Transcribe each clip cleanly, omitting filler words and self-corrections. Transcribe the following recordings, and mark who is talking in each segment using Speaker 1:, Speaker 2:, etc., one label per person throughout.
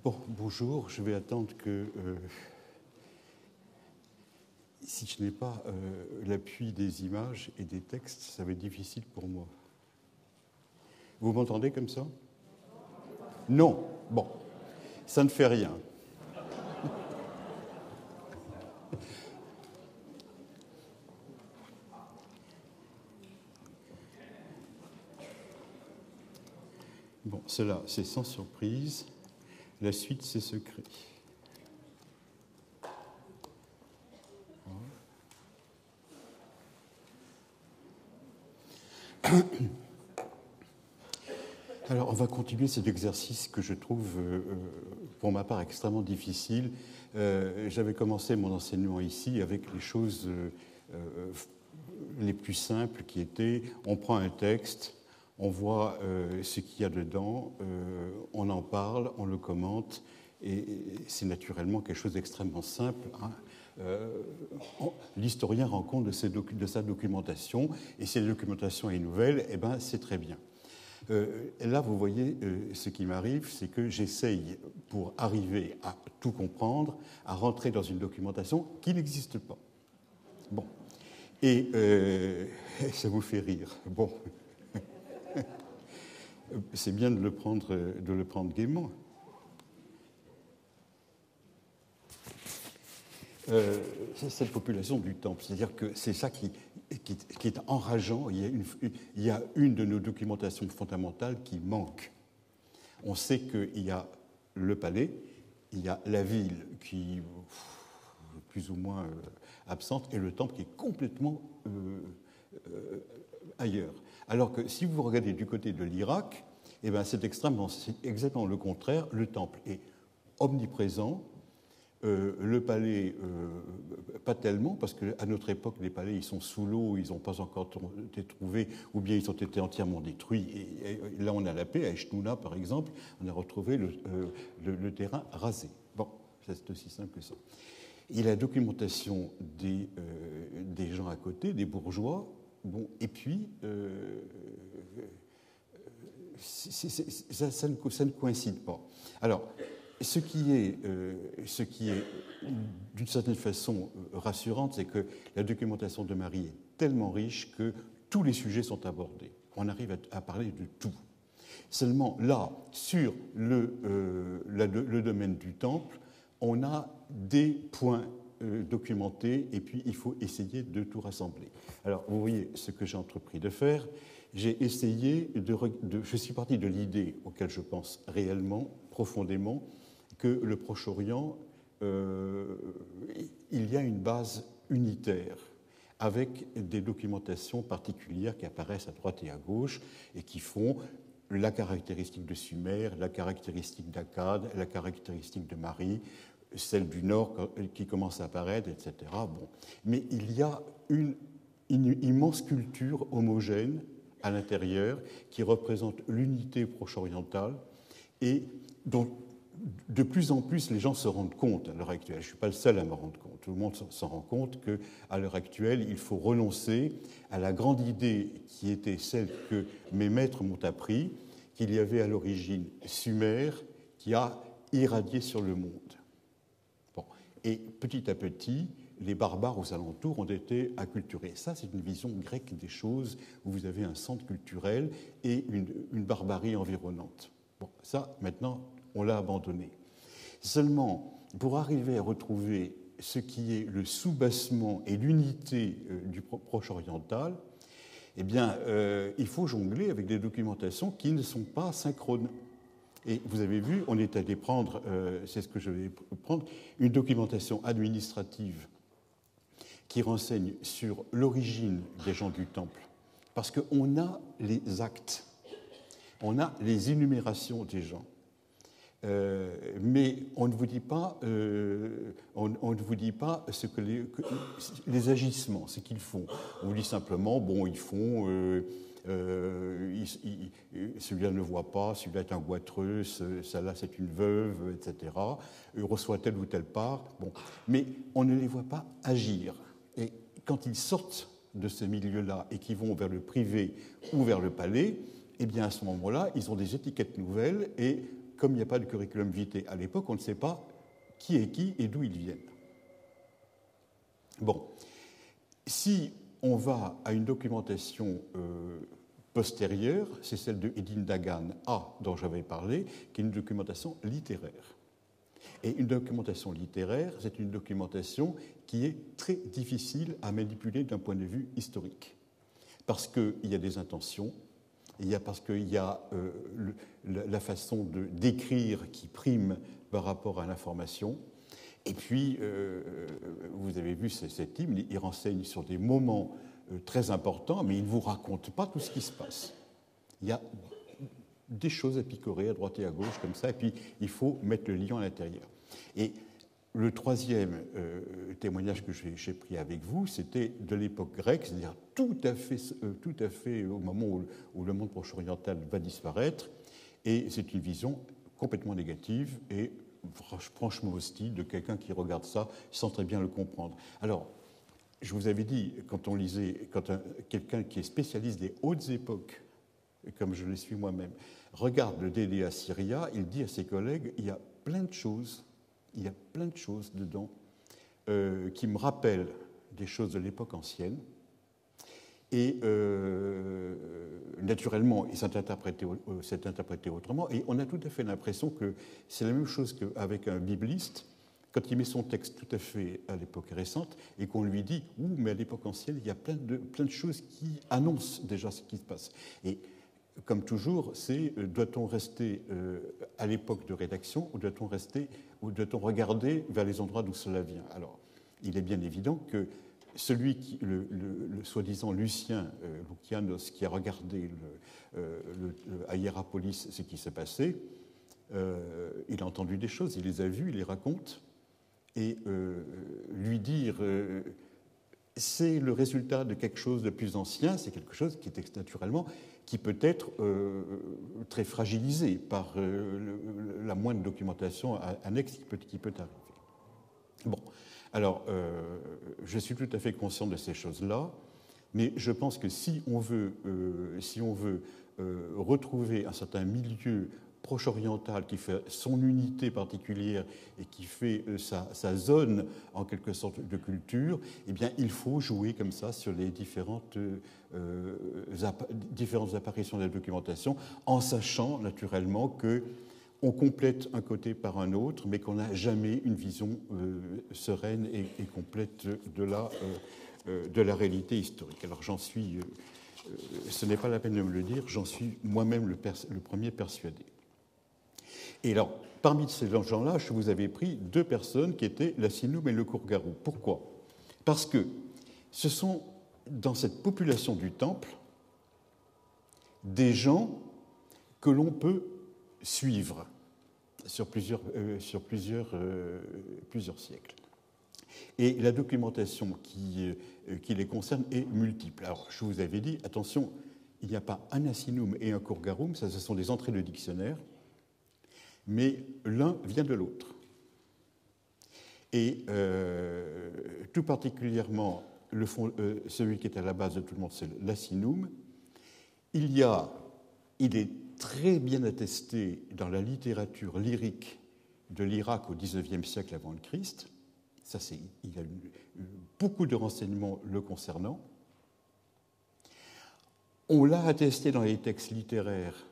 Speaker 1: Bon, bonjour, je vais attendre que, si je n'ai pas l'appui des images et des textes, ça va être difficile pour moi. Vous m'entendez comme ça? Non. Bon, ça ne fait rien. Bon, cela, c'est sans surprise. La suite, c'est secret. Alors, on va continuer cet exercice que je trouve, pour ma part, extrêmement difficile. J'avais commencé mon enseignement ici avec les choses les plus simples qui étaient, on prend un texte, on voit ce qu'il y a dedans, on en parle, on le commente, et c'est naturellement quelque chose d'extrêmement simple. Hein. L'historien rend compte de sa documentation, et si la documentation est nouvelle, eh ben, c'est très bien. Là, vous voyez, ce qui m'arrive, c'est que j'essaye, pour arriver à tout comprendre, à rentrer dans une documentation qui n'existe pas. Bon. Et ça vous fait rire. Bon. C'est bien de le prendre gaiement. C'est cette population du temple. C'est-à-dire que c'est ça qui est enrageant. Il y a une de nos documentations fondamentales qui manque. On sait qu'il y a le palais, il y a la ville qui est plus ou moins absente, et le temple qui est complètement ailleurs. Alors que si vous regardez du côté de l'Irak, eh ben c'est exactement le contraire. Le temple est omniprésent. Le palais, pas tellement, parce qu'à notre époque, les palais, ils sont sous l'eau, ils n'ont pas encore été trouvés, ou bien ils ont été entièrement détruits. Et là, on a la paix. À Eshnouna, par exemple, on a retrouvé le terrain rasé. Bon, c'est aussi simple que ça. Et la documentation des gens à côté, des bourgeois, bon, et puis, ça ne coïncide pas. Alors, ce qui est d'une certaine façon rassurante, c'est que la documentation de Marie est tellement riche que tous les sujets sont abordés. On arrive à parler de tout. Seulement, là, sur le domaine du temple, on a des points documentés, et puis il faut essayer de tout rassembler. Alors, vous voyez ce que j'ai entrepris de faire. J'ai essayé je suis parti de l'idée auquel je pense réellement, profondément, que le Proche-Orient, il y a une base unitaire avec des documentations particulières qui apparaissent à droite et à gauche et qui font la caractéristique de Sumer, la caractéristique d'Akkad, la caractéristique de Mari, celle du Nord qui commence à apparaître, etc. Bon. Mais il y a une immense culture homogène à l'intérieur qui représente l'unité proche-orientale et dont de plus en plus les gens se rendent compte à l'heure actuelle. Je ne suis pas le seul à me rendre compte. Tout le monde s'en rend compte qu'à l'heure actuelle, il faut renoncer à la grande idée qui était celle que mes maîtres m'ont appris, qu'il y avait à l'origine Sumer qui a irradié sur le monde. Bon. Et petit à petit, les barbares aux alentours ont été acculturés. Ça, c'est une vision grecque des choses, où vous avez un centre culturel et une barbarie environnante. Bon, ça, maintenant, on l'a abandonné. Seulement, pour arriver à retrouver ce qui est le soubassement et l'unité du Proche oriental, eh bien, il faut jongler avec des documentations qui ne sont pas synchrones. Et vous avez vu, on est allé prendre, c'est ce que je vais prendre, une documentation administrative qui renseigne sur l'origine des gens du Temple. Parce qu'on a les actes, on a les énumérations des gens. Mais on ne vous dit pas, ce que les agissements, ce qu'ils font. On vous dit simplement, bon, ils font, celui-là ne voit pas, celui-là est un goitreux, celle-là c'est une veuve, etc. Il reçoit telle ou telle part. Bon, mais on ne les voit pas agir. Et quand ils sortent de ce milieu-là et qu'ils vont vers le privé ou vers le palais, eh bien à ce moment-là, ils ont des étiquettes nouvelles et comme il n'y a pas de curriculum vitae à l'époque, on ne sait pas qui est qui et d'où ils viennent. Bon, si on va à une documentation postérieure, c'est celle de Edine Dagan A, dont j'avais parlé, qui est une documentation littéraire. Et une documentation littéraire, c'est une documentation qui est très difficile à manipuler d'un point de vue historique. Parce qu'il y a des intentions, parce qu'il y a la façon d'écrire qui prime par rapport à l'information. Et puis, vous avez vu cet hymne, il renseigne sur des moments très importants, mais il ne vous raconte pas tout ce qui se passe. Il y a des choses à picorer à droite et à gauche, comme ça, et puis il faut mettre le lion à l'intérieur. Et le troisième témoignage que j'ai pris avec vous, c'était de l'époque grecque, c'est-à-dire tout à fait au moment où le monde proche-oriental va disparaître, et c'est une vision complètement négative et franchement hostile de quelqu'un qui regarde ça sans très bien le comprendre. Alors, je vous avais dit, quand quelqu'un qui est spécialiste des hautes époques, comme je le suis moi-même, regarde le DDA Syria, il dit à ses collègues, il y a plein de choses dedans qui me rappellent des choses de l'époque ancienne. Et naturellement, c'est interprété autrement. Et on a tout à fait l'impression que c'est la même chose qu'avec un bibliste, quand il met son texte tout à fait à l'époque récente et qu'on lui dit « Ouh, mais à l'époque ancienne, il y a plein de choses qui annoncent déjà ce qui se passe ». Et comme toujours, c'est doit-on rester à l'époque de rédaction ou doit-on regarder vers les endroits d'où cela vient? Alors, il est bien évident que le soi-disant Lucien Loukianos, qui a regardé à Hiérapolis ce qui s'est passé, il a entendu des choses, il les a vues, il les raconte, et lui dire c'est le résultat de quelque chose de plus ancien, c'est quelque chose qui est naturellement, qui peut être très fragilisé par la moindre documentation annexe qui peut arriver. Bon. Alors, je suis tout à fait conscient de ces choses-là, mais je pense que si on veut retrouver un certain milieu proche-oriental qui fait son unité particulière et qui fait sa zone, en quelque sorte, de culture, eh bien, il faut jouer comme ça sur les différentes apparitions de la documentation, en sachant naturellement que on complète un côté par un autre, mais qu'on n'a jamais une vision sereine et complète de la réalité historique. Alors ce n'est pas la peine de me le dire, j'en suis moi-même le premier persuadé. Et alors, parmi ces gens-là, je vous avais pris deux personnes qui étaient l'Assinum et le Courgarou. Pourquoi? Parce que ce sont, dans cette population du Temple, des gens que l'on peut suivre sur plusieurs siècles. Et la documentation qui les concerne est multiple. Alors, je vous avais dit, attention, il n'y a pas un Assinum et un Courgarum, ça, ce sont des entrées de dictionnaire, mais l'un vient de l'autre. Et tout particulièrement, celui qui est à la base de tout le monde, c'est l'Assinum. Il est très bien attesté dans la littérature lyrique de l'Irak au XIXe siècle avant le Christ. Il y a beaucoup de renseignements le concernant. On l'a attesté dans les textes littéraires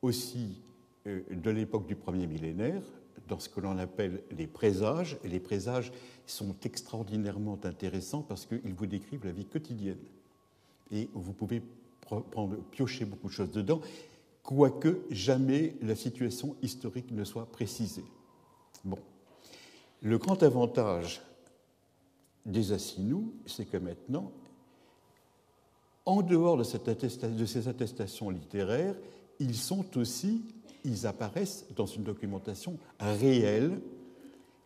Speaker 1: aussi de l'époque du premier millénaire, dans ce que l'on appelle les présages. Et les présages sont extraordinairement intéressants parce qu'ils vous décrivent la vie quotidienne. Et vous pouvez piocher beaucoup de choses dedans, quoique jamais la situation historique ne soit précisée. Bon. Le grand avantage des Assinous, c'est que maintenant, en dehors de ces attestations littéraires, ils apparaissent dans une documentation réelle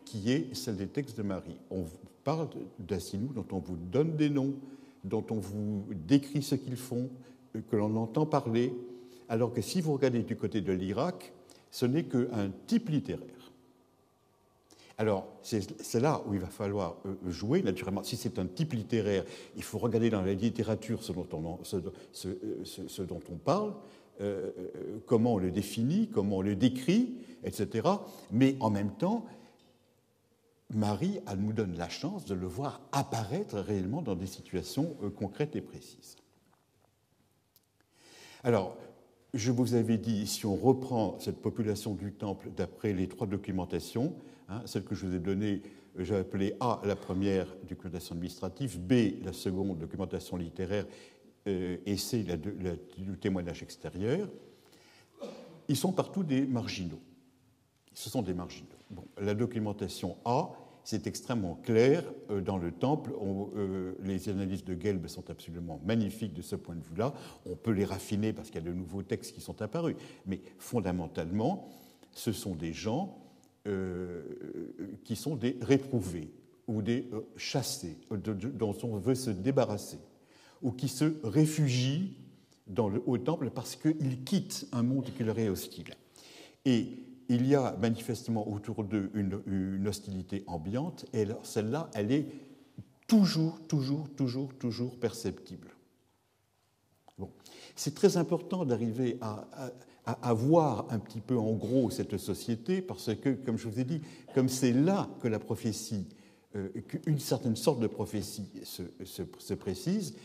Speaker 1: qui est celle des textes de Marie. On vous parle d'Assinous dont on vous donne des noms, dont on vous décrit ce qu'ils font, que l'on entend parler, alors que si vous regardez du côté de l'Irak, ce n'est qu'un type littéraire. Alors, c'est là où il va falloir jouer, naturellement. Si c'est un type littéraire, il faut regarder dans la littérature ce dont on parle, comment on le définit, comment on le décrit, etc. Mais en même temps, Marie elle nous donne la chance de le voir apparaître réellement dans des situations concrètes et précises. Alors, je vous avais dit, si on reprend cette population du temple d'après les 3 documentations, celle que je vous ai donnée, j'ai appelé A, la première documentation administrative, B, la seconde documentation littéraire, et C, le témoignage extérieur, ils sont partout des marginaux. Ce sont des marginaux. Bon, la documentation A, c'est extrêmement clair. Dans le temple, les analyses de Gelb sont absolument magnifiques de ce point de vue-là. On peut les raffiner parce qu'il y a de nouveaux textes qui sont apparus. Mais fondamentalement, ce sont des gens qui sont des réprouvés ou des chassés, dont on veut se débarrasser, ou qui se réfugient au temple parce qu'ils quittent un monde qui leur est hostile. Et il y a manifestement autour d'eux une hostilité ambiante, et celle-là, elle est toujours perceptible. Bon. C'est très important d'arriver à voir un petit peu en gros cette société, parce que, comme je vous ai dit, comme c'est là que la prophétie, qu'une certaine sorte de prophétie se précise,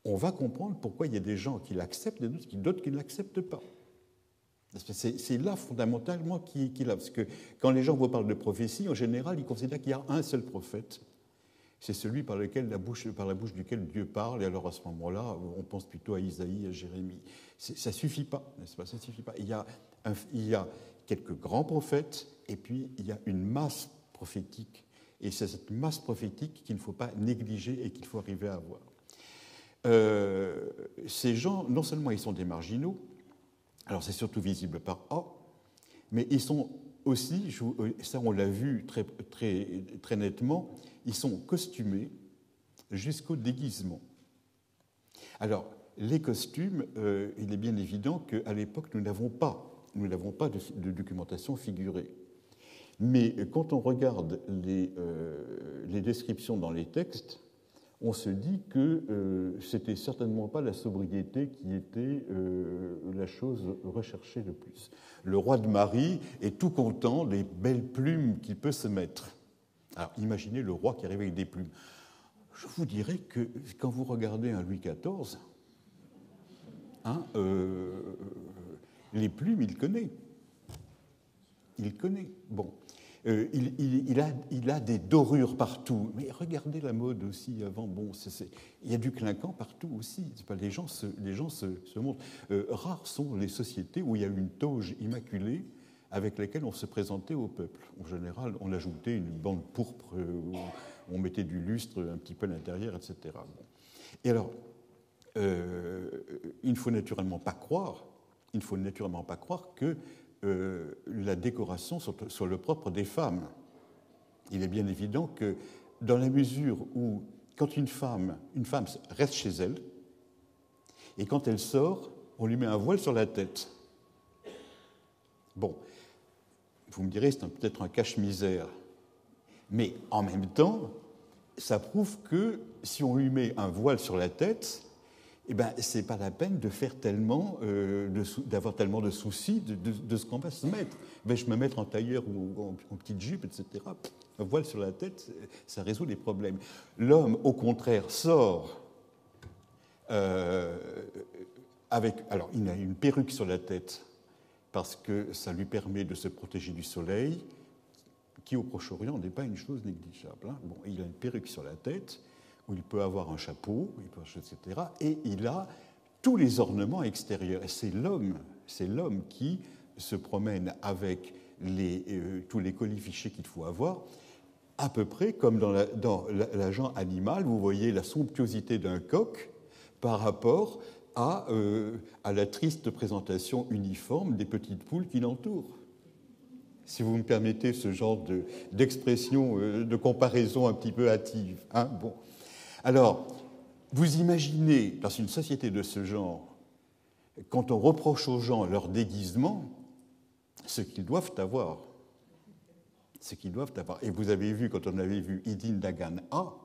Speaker 1: on va comprendre pourquoi il y a des gens qui l'acceptent et d'autres qui ne l'acceptent pas. C'est là fondamentalement qu'il a. Parce que quand les gens vous parlent de prophétie, en général, ils considèrent qu'il y a un seul prophète. C'est celui par la bouche duquel Dieu parle. Et alors à ce moment-là, on pense plutôt à Isaïe, à Jérémie. Ça ne suffit pas, n'est-ce pas? Ça suffit pas. Il y a quelques grands prophètes, et puis il y a une masse prophétique. Et c'est cette masse prophétique qu'il ne faut pas négliger et qu'il faut arriver à avoir. Ces gens, non seulement ils sont des marginaux, alors c'est surtout visible par A, mais ils sont aussi, ça on l'a vu très nettement, ils sont costumés jusqu'au déguisement. Alors, les costumes, il est bien évident qu'à l'époque, nous n'avons pas de documentation figurée. Mais quand on regarde les descriptions dans les textes, on se dit que c'était certainement pas la sobriété qui était la chose recherchée le plus. Le roi de Marie est tout content des belles plumes qu'il peut se mettre. Alors imaginez le roi qui arrive avec des plumes. Je vous dirais que quand vous regardez un Louis XIV, les plumes, il connaît. Il connaît. Bon. Il a des dorures partout. Mais regardez la mode aussi avant. Bon, il y a du clinquant partout aussi. Les gens se montrent. Rares sont les sociétés où il y a une toge immaculée avec laquelle on se présentait au peuple. En général, on ajoutait une bande pourpre, on mettait du lustre un petit peu à l'intérieur, etc. Bon. Et alors, il ne faut naturellement pas croire que la décoration soit le propre des femmes. Il est bien évident que dans la mesure où, quand une femme reste chez elle, et quand elle sort, on lui met un voile sur la tête. Bon, vous me direz, c'est peut-être un cache-misère, mais en même temps, ça prouve que si on lui met un voile sur la tête, eh ben, c'est pas la peine de faire d'avoir tellement de soucis de ce qu'on va se mettre. Vais-je me mettre en tailleur ou en petite jupe, etc. Un voile sur la tête, ça résout les problèmes. L'homme, au contraire, sort avec... Alors, il a une perruque sur la tête parce que ça lui permet de se protéger du soleil, qui au Proche-Orient n'est pas une chose négligeable. Bon, il a une perruque sur la tête, où il peut avoir un chapeau, etc. Et il a tous les ornements extérieurs. Et c'est l'homme qui se promène avec tous les colifichets qu'il faut avoir, à peu près comme dans l'agent animal. Vous voyez la somptuosité d'un coq par rapport à la triste présentation uniforme des petites poules qui l'entourent. Si vous me permettez ce genre d'expression, de comparaison un petit peu hâtive. Bon. Alors, vous imaginez, dans une société de ce genre, quand on reproche aux gens leur déguisement, ce qu'ils doivent avoir. Et vous avez vu, quand on avait vu Idin Dagan A,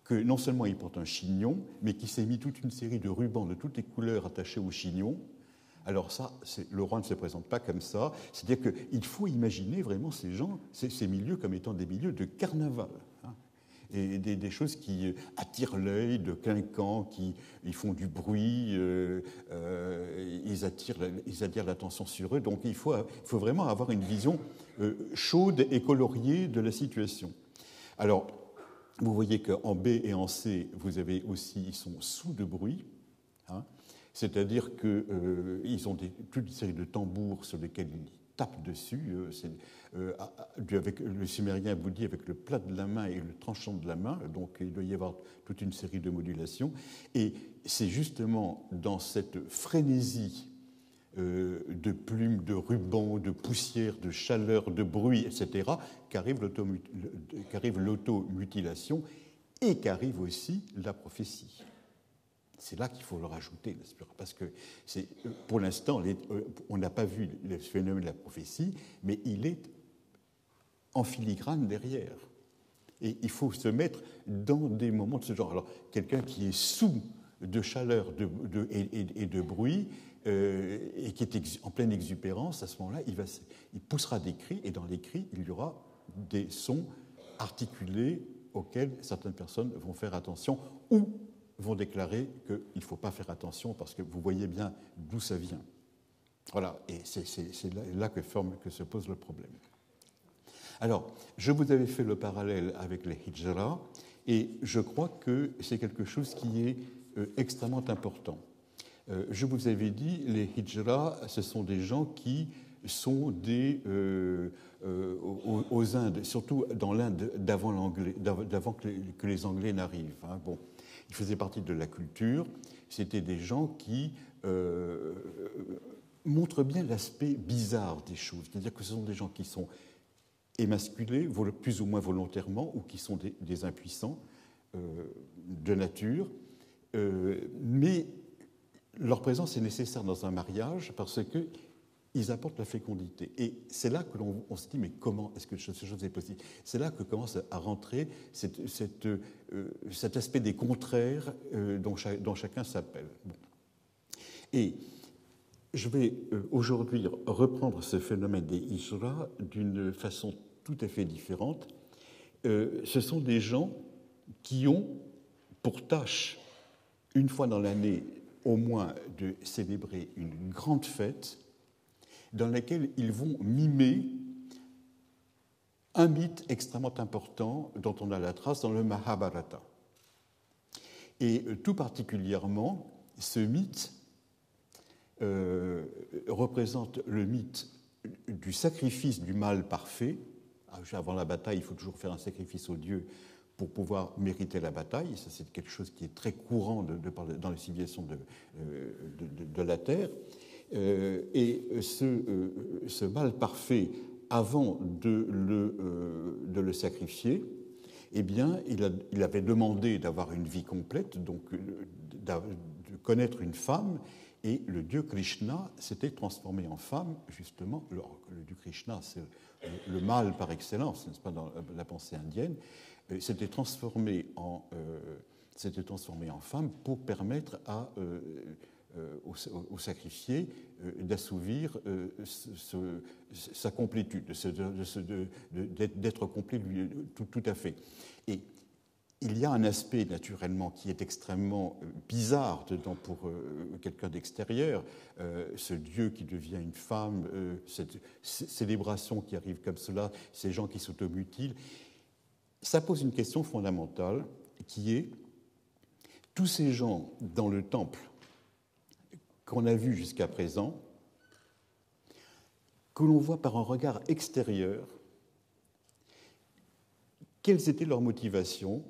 Speaker 1: que non seulement il porte un chignon, mais qu'il s'est mis toute une série de rubans de toutes les couleurs attachés au chignon, Alors ça, le roi ne se présente pas comme ça. C'est-à-dire qu'il faut imaginer vraiment ces gens, ces milieux comme étant des milieux de carnaval. Hein, et des choses qui attirent l'œil, de clinquants, ils font du bruit, ils attirent l'attention sur eux. Donc il faut vraiment avoir une vision chaude et coloriée de la situation. Alors, vous voyez qu'en B et en C, vous avez aussi, ils sont sous de bruit, hein, c'est-à-dire qu'ils ont toute une série de tambours sur lesquels ils tapent dessus. Avec le sumérien vous dit avec le plat de la main et le tranchant de la main, donc il doit y avoir toute une série de modulations. Et c'est justement dans cette frénésie de plumes, de rubans, de poussière, de chaleur, de bruit, etc., qu'arrive l'automutilation et qu'arrive aussi la prophétie. C'est là qu'il faut le rajouter, parce que pour l'instant, on n'a pas vu le phénomène de la prophétie, mais il est en filigrane derrière. Et il faut se mettre dans des moments de ce genre. Alors, quelqu'un qui est sous de chaleur et de bruit, et qui est en pleine exubérance, à ce moment-là, il poussera des cris, et dans les cris, il y aura des sons articulés auxquels certaines personnes vont faire attention ou vont déclarer qu'il ne faut pas faire attention parce que vous voyez bien d'où ça vient. Voilà, et c'est là que se pose le problème. Alors, je vous avais fait le parallèle avec les hijra, et je crois que c'est quelque chose qui est extrêmement important. Je vous avais dit, les hijra, ce sont des gens qui sont aux Indes, surtout dans l'Inde d'avant que les Anglais n'arrivent. Hein. Bon, ils faisaient partie de la culture. C'était des gens qui montrent bien l'aspect bizarre des choses. C'est-à-dire que ce sont des gens qui sont émasculés, plus ou moins volontairement, ou qui sont des impuissants de nature. Mais leur présence est nécessaire dans un mariage parce qu'ils apportent la fécondité. Et c'est là que l'on se dit, mais comment est-ce que cette chose est possible? C'est là que commence à rentrer cet aspect des contraires dont chacun s'appelle. Bon. Et je vais aujourd'hui reprendre ce phénomène des hijra d'une façon tout à fait différente. Ce sont des gens qui ont pour tâche, une fois dans l'année, au moins de célébrer une grande fête dans laquelle ils vont mimer un mythe extrêmement important dont on a la trace dans le Mahabharata. Et tout particulièrement, ce mythe représente le mythe du sacrifice du mâle parfait. Avant la bataille, il faut toujours faire un sacrifice aux dieux pour pouvoir mériter la bataille. Ça, c'est quelque chose qui est très courant dans les civilisations de la Terre. Et ce mâle parfait, avant de le sacrifier, eh bien, il avait demandé d'avoir une vie complète, donc de connaître une femme, et le dieu Krishna s'était transformé en femme, justement. Le dieu Krishna, c'est le mâle par excellence, n'est-ce pas, dans la pensée indienne, s'était transformé en femme pour permettre au sacrifié d'assouvir sa complétude, d'être complet tout à fait. Et il y a un aspect naturellement qui est extrêmement bizarre pour quelqu'un d'extérieur, ce Dieu qui devient une femme, cette célébration qui arrive comme cela, ces gens qui s'automutilent. Ça pose une question fondamentale qui est tous ces gens dans le temple qu'on a vus jusqu'à présent, que l'on voit par un regard extérieur, quelles étaient leurs motivations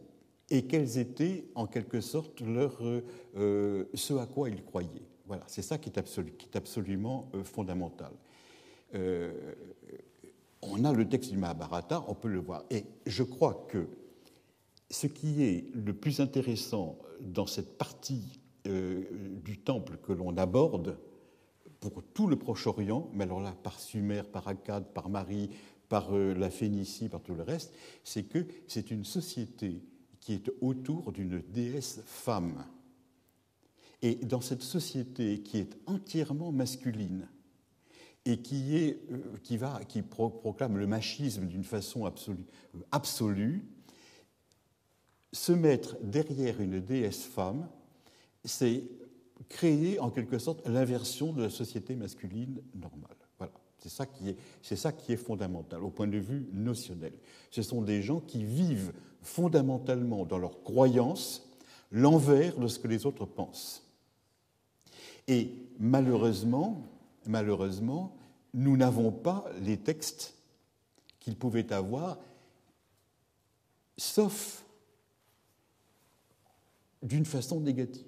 Speaker 1: et quelles étaient en quelque sorte ce à quoi ils croyaient. Voilà, c'est ça qui est absolument fondamental. On a le texte du Mahabharata, on peut le voir. Et je crois que ce qui est le plus intéressant dans cette partie du temple que l'on aborde, pour tout le Proche-Orient, mais alors là, par Sumer, par Akkad, par Mari, par la Phénicie, par tout le reste, c'est que c'est une société qui est autour d'une déesse femme. Et dans cette société qui est entièrement masculine et qui proclame le machisme d'une façon absolue, se mettre derrière une déesse femme, c'est créer en quelque sorte l'inversion de la société masculine normale. Voilà, c'est ça qui est fondamental au point de vue notionnel. Ce sont des gens qui vivent fondamentalement dans leurs croyances l'envers de ce que les autres pensent. Et malheureusement, nous n'avons pas les textes qu'ils pouvaient avoir, sauf d'une façon négative.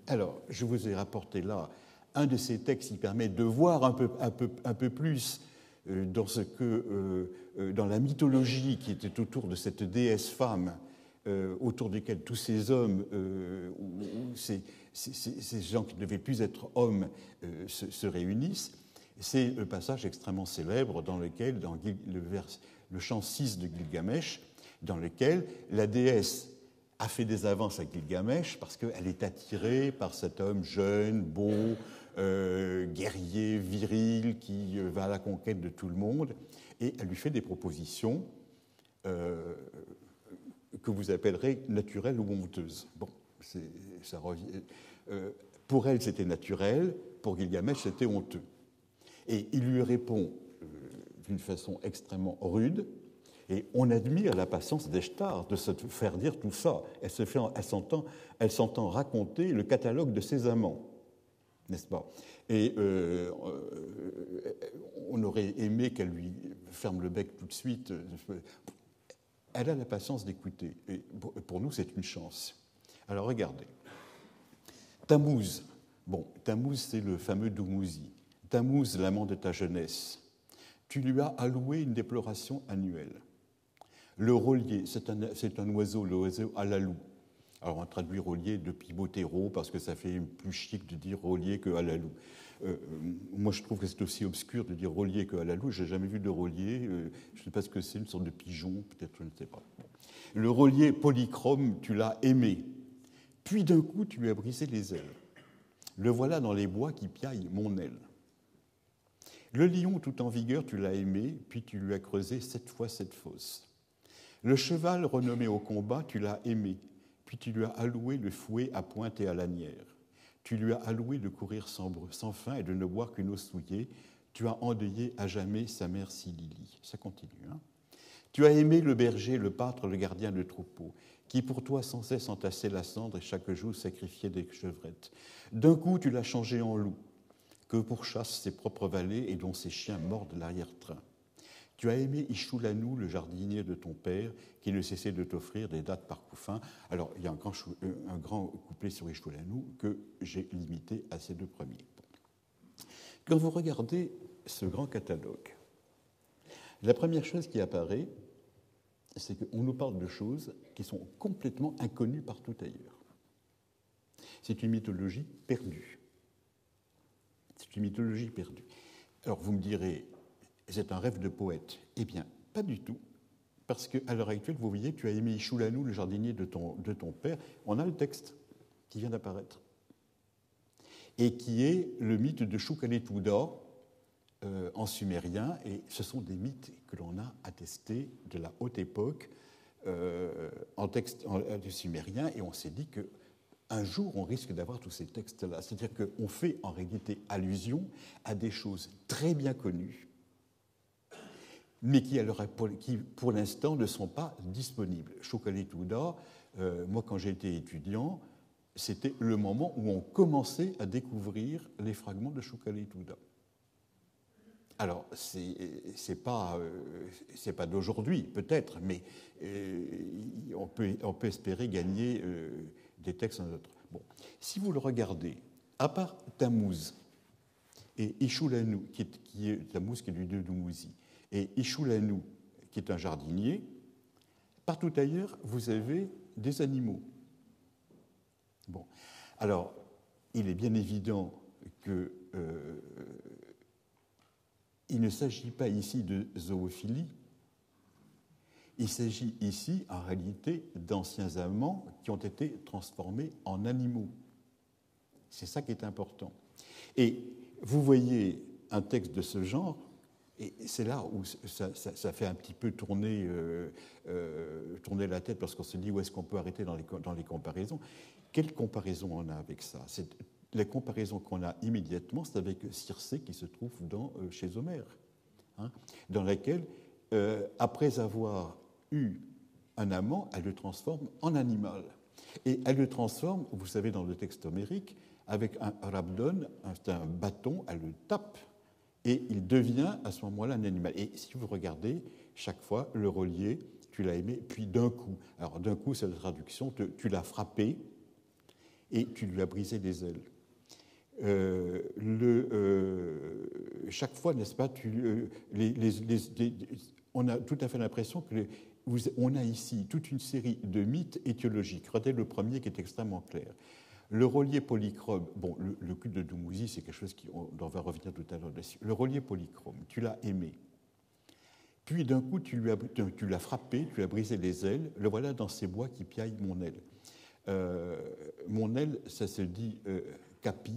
Speaker 1: Alors, je vous ai rapporté là un de ces textes qui permet de voir un peu plus dans la mythologie qui était autour de cette déesse femme, autour desquels tous ces hommes, ces gens qui ne devaient plus être hommes, se réunissent. C'est le passage extrêmement célèbre dans lequel, dans le chant 6 de Gilgamesh, dans lequel la déesse a fait des avances à Gilgamesh parce qu'elle est attirée par cet homme jeune, beau, guerrier, viril, qui va à la conquête de tout le monde, et elle lui fait des propositions que vous appellerez naturelles ou honteuses. Bon, ça revient. Pour elle, c'était naturel, pour Gilgamesh, c'était honteux. Et il lui répond d'une façon extrêmement rude, et on admire la patience d'Eshtar de se faire dire tout ça. Elle s'entend raconter le catalogue de ses amants, n'est-ce pas? Et on aurait aimé qu'elle lui ferme le bec tout de suite. Elle a la patience d'écouter. Et pour nous, c'est une chance. Alors, regardez. Tammuz. Bon, Tammuz, c'est le fameux Dumuzi. Tammuz, l'amant de ta jeunesse. Tu lui as alloué une déploration annuelle. Le rôlier, c'est un oiseau, l'oiseau alalou. Alors, on traduit rôlier de pivotero parce que ça fait plus chic de dire rôlier que alalou. Moi, je trouve que c'est aussi obscur de dire rôlier que alalou. Je n'ai jamais vu de rôlier. Je ne sais pas ce que c'est, une sorte de pigeon, peut-être, je ne sais pas. Bon. Le rôlier polychrome, tu l'as aimé. Puis d'un coup, tu lui as brisé les ailes. Le voilà dans les bois qui piaillent mon aile. Le lion tout en vigueur, tu l'as aimé, puis tu lui as creusé 7 fois 7 fosses. Le cheval renommé au combat, tu l'as aimé, puis tu lui as alloué le fouet à pointe et à lanière. Tu lui as alloué de courir sans fin et de ne boire qu'une eau souillée. Tu as endeuillé à jamais sa mère Silili. Ça continue. Hein. Tu as aimé le berger, le pâtre, le gardien de troupeau, qui pour toi sans cesse entassait la cendre et chaque jour sacrifiait des chevrettes. D'un coup, tu l'as changé en loup, que pourchassent ses propres valets et dont ses chiens mordent l'arrière-train. Tu as aimé Ishoulanou, le jardinier de ton père, qui ne cessait de t'offrir des dattes par coup fin. Alors, il y a un grand couplet sur Ishoulanou que j'ai limité à ces 2 premiers. Quand vous regardez ce grand catalogue, la première chose qui apparaît, c'est qu'on nous parle de choses qui sont complètement inconnues partout ailleurs. C'est une mythologie perdue. C'est une mythologie perdue. Alors, vous me direz, c'est un rêve de poète. Eh bien, pas du tout, parce qu'à l'heure actuelle, vous voyez, tu as aimé Ishoulanou, le jardinier de ton père. On a le texte qui vient d'apparaître, et qui est le mythe de Shukaletuda en sumérien, et ce sont des mythes que l'on a attestés de la haute époque en texte sumérien, et on s'est dit que un jour, on risque d'avoir tous ces textes-là. C'est-à-dire qu'on fait en réalité allusion à des choses très bien connues, mais qui pour l'instant ne sont pas disponibles. Shukaletuda, moi quand j'étais étudiant, c'était le moment où on commençait à découvrir les fragments de Shukaletuda. Alors, c'est pas d'aujourd'hui, peut-être, mais on peut espérer gagner des textes en d'autres. Bon. Si vous le regardez, à part Tammuz et Ishoulanou, qui est Tammuz qui est du dieu Dumuzi, et Ishoulanou, qui est un jardinier, partout ailleurs, vous avez des animaux. Bon. Alors, il est bien évident que il ne s'agit pas ici de zoophilie, Il s'agit ici, en réalité, d'anciens amants qui ont été transformés en animaux. C'est ça qui est important. Et vous voyez un texte de ce genre, et c'est là où ça fait un petit peu tourner la tête, parce qu'on se dit où est-ce qu'on peut arrêter dans les comparaisons. Quelle comparaison on a avec ça? La comparaison qu'on a immédiatement, c'est avec Circé qui se trouve chez Homère, hein, dans laquelle, après avoir eu un amant, elle le transforme en animal. Et elle le transforme, vous savez, dans le texte homérique, avec un rabdon, un bâton, elle le tape, et il devient à ce moment-là un animal. Et si vous regardez, chaque fois, le relier, tu l'as aimé, puis d'un coup. Alors d'un coup, c'est la traduction, tu l'as frappé, et tu lui as brisé les ailes. Chaque fois, n'est-ce pas, on a tout à fait l'impression qu'on a ici toute une série de mythes étiologiques. Regardez le premier qui est extrêmement clair. Le relier polychrome, bon, le culte de Dumouzy, c'est quelque chose on va revenir tout à l'heure dessus. Le relier polychrome, tu l'as aimé. Puis d'un coup, tu l'as frappé, tu lui as brisé les ailes. Le voilà dans ces bois qui piaillent mon aile. Mon aile, ça se dit capi.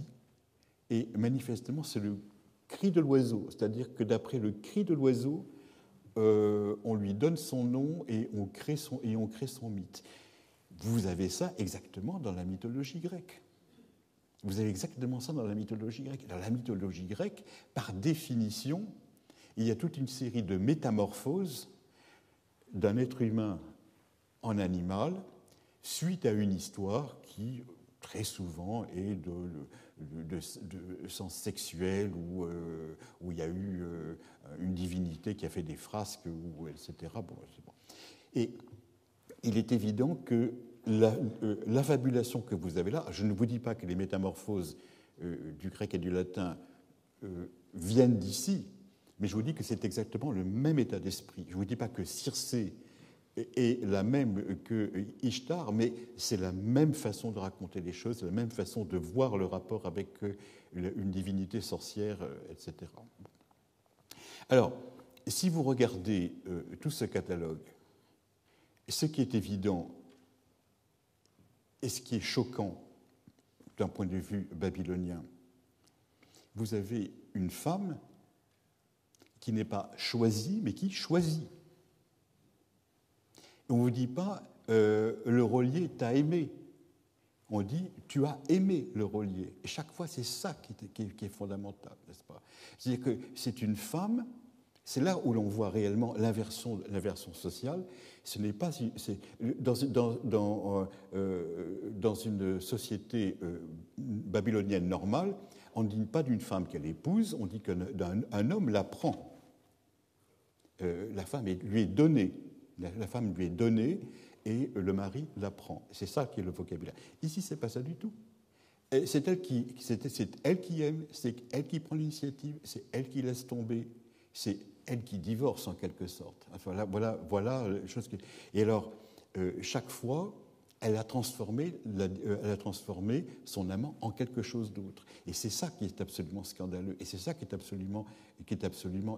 Speaker 1: Et manifestement, c'est le cri de l'oiseau. C'est-à-dire que d'après le cri de l'oiseau, on lui donne son nom et on crée son mythe. Vous avez ça exactement dans la mythologie grecque. Vous avez exactement ça dans la mythologie grecque. Dans la mythologie grecque, par définition, il y a toute une série de métamorphoses d'un être humain en animal suite à une histoire qui, très souvent, est de sens sexuel, où il y a eu une divinité qui a fait des frasques, etc. Bon, c'est bon. Et il est évident que la fabulation que vous avez là, je ne vous dis pas que les métamorphoses du grec et du latin viennent d'ici, mais je vous dis que c'est exactement le même état d'esprit. Je ne vous dis pas que Circé est la même que Ishtar, mais c'est la même façon de raconter les choses, c'est la même façon de voir le rapport avec une divinité sorcière, etc. Alors, si vous regardez tout ce catalogue, ce qui est évident et ce qui est choquant d'un point de vue babylonien, vous avez une femme qui n'est pas choisie, mais qui choisit. On ne vous dit pas le relier t'a aimé. On dit tu as aimé le relier. Et chaque fois, c'est ça qui est fondamental, n'est-ce pas? C'est-à-dire que c'est une femme, c'est là où l'on voit réellement l'inversion sociale. Ce n'est pas dans une société babylonienne normale, on ne dit pas d'une femme qu'elle épouse, on dit qu'un homme la prend. La femme lui est donnée. La femme lui est donnée et le mari la prend. C'est ça qui est le vocabulaire. Ici, ce n'est pas ça du tout. C'est elle qui aime, c'est elle qui prend l'initiative, c'est elle qui laisse tomber, c'est elle qui divorce en quelque sorte. Voilà les choses que... Et alors, chaque fois, elle a transformé son amant en quelque chose d'autre. Et c'est ça qui est absolument scandaleux. Et c'est ça qui est absolument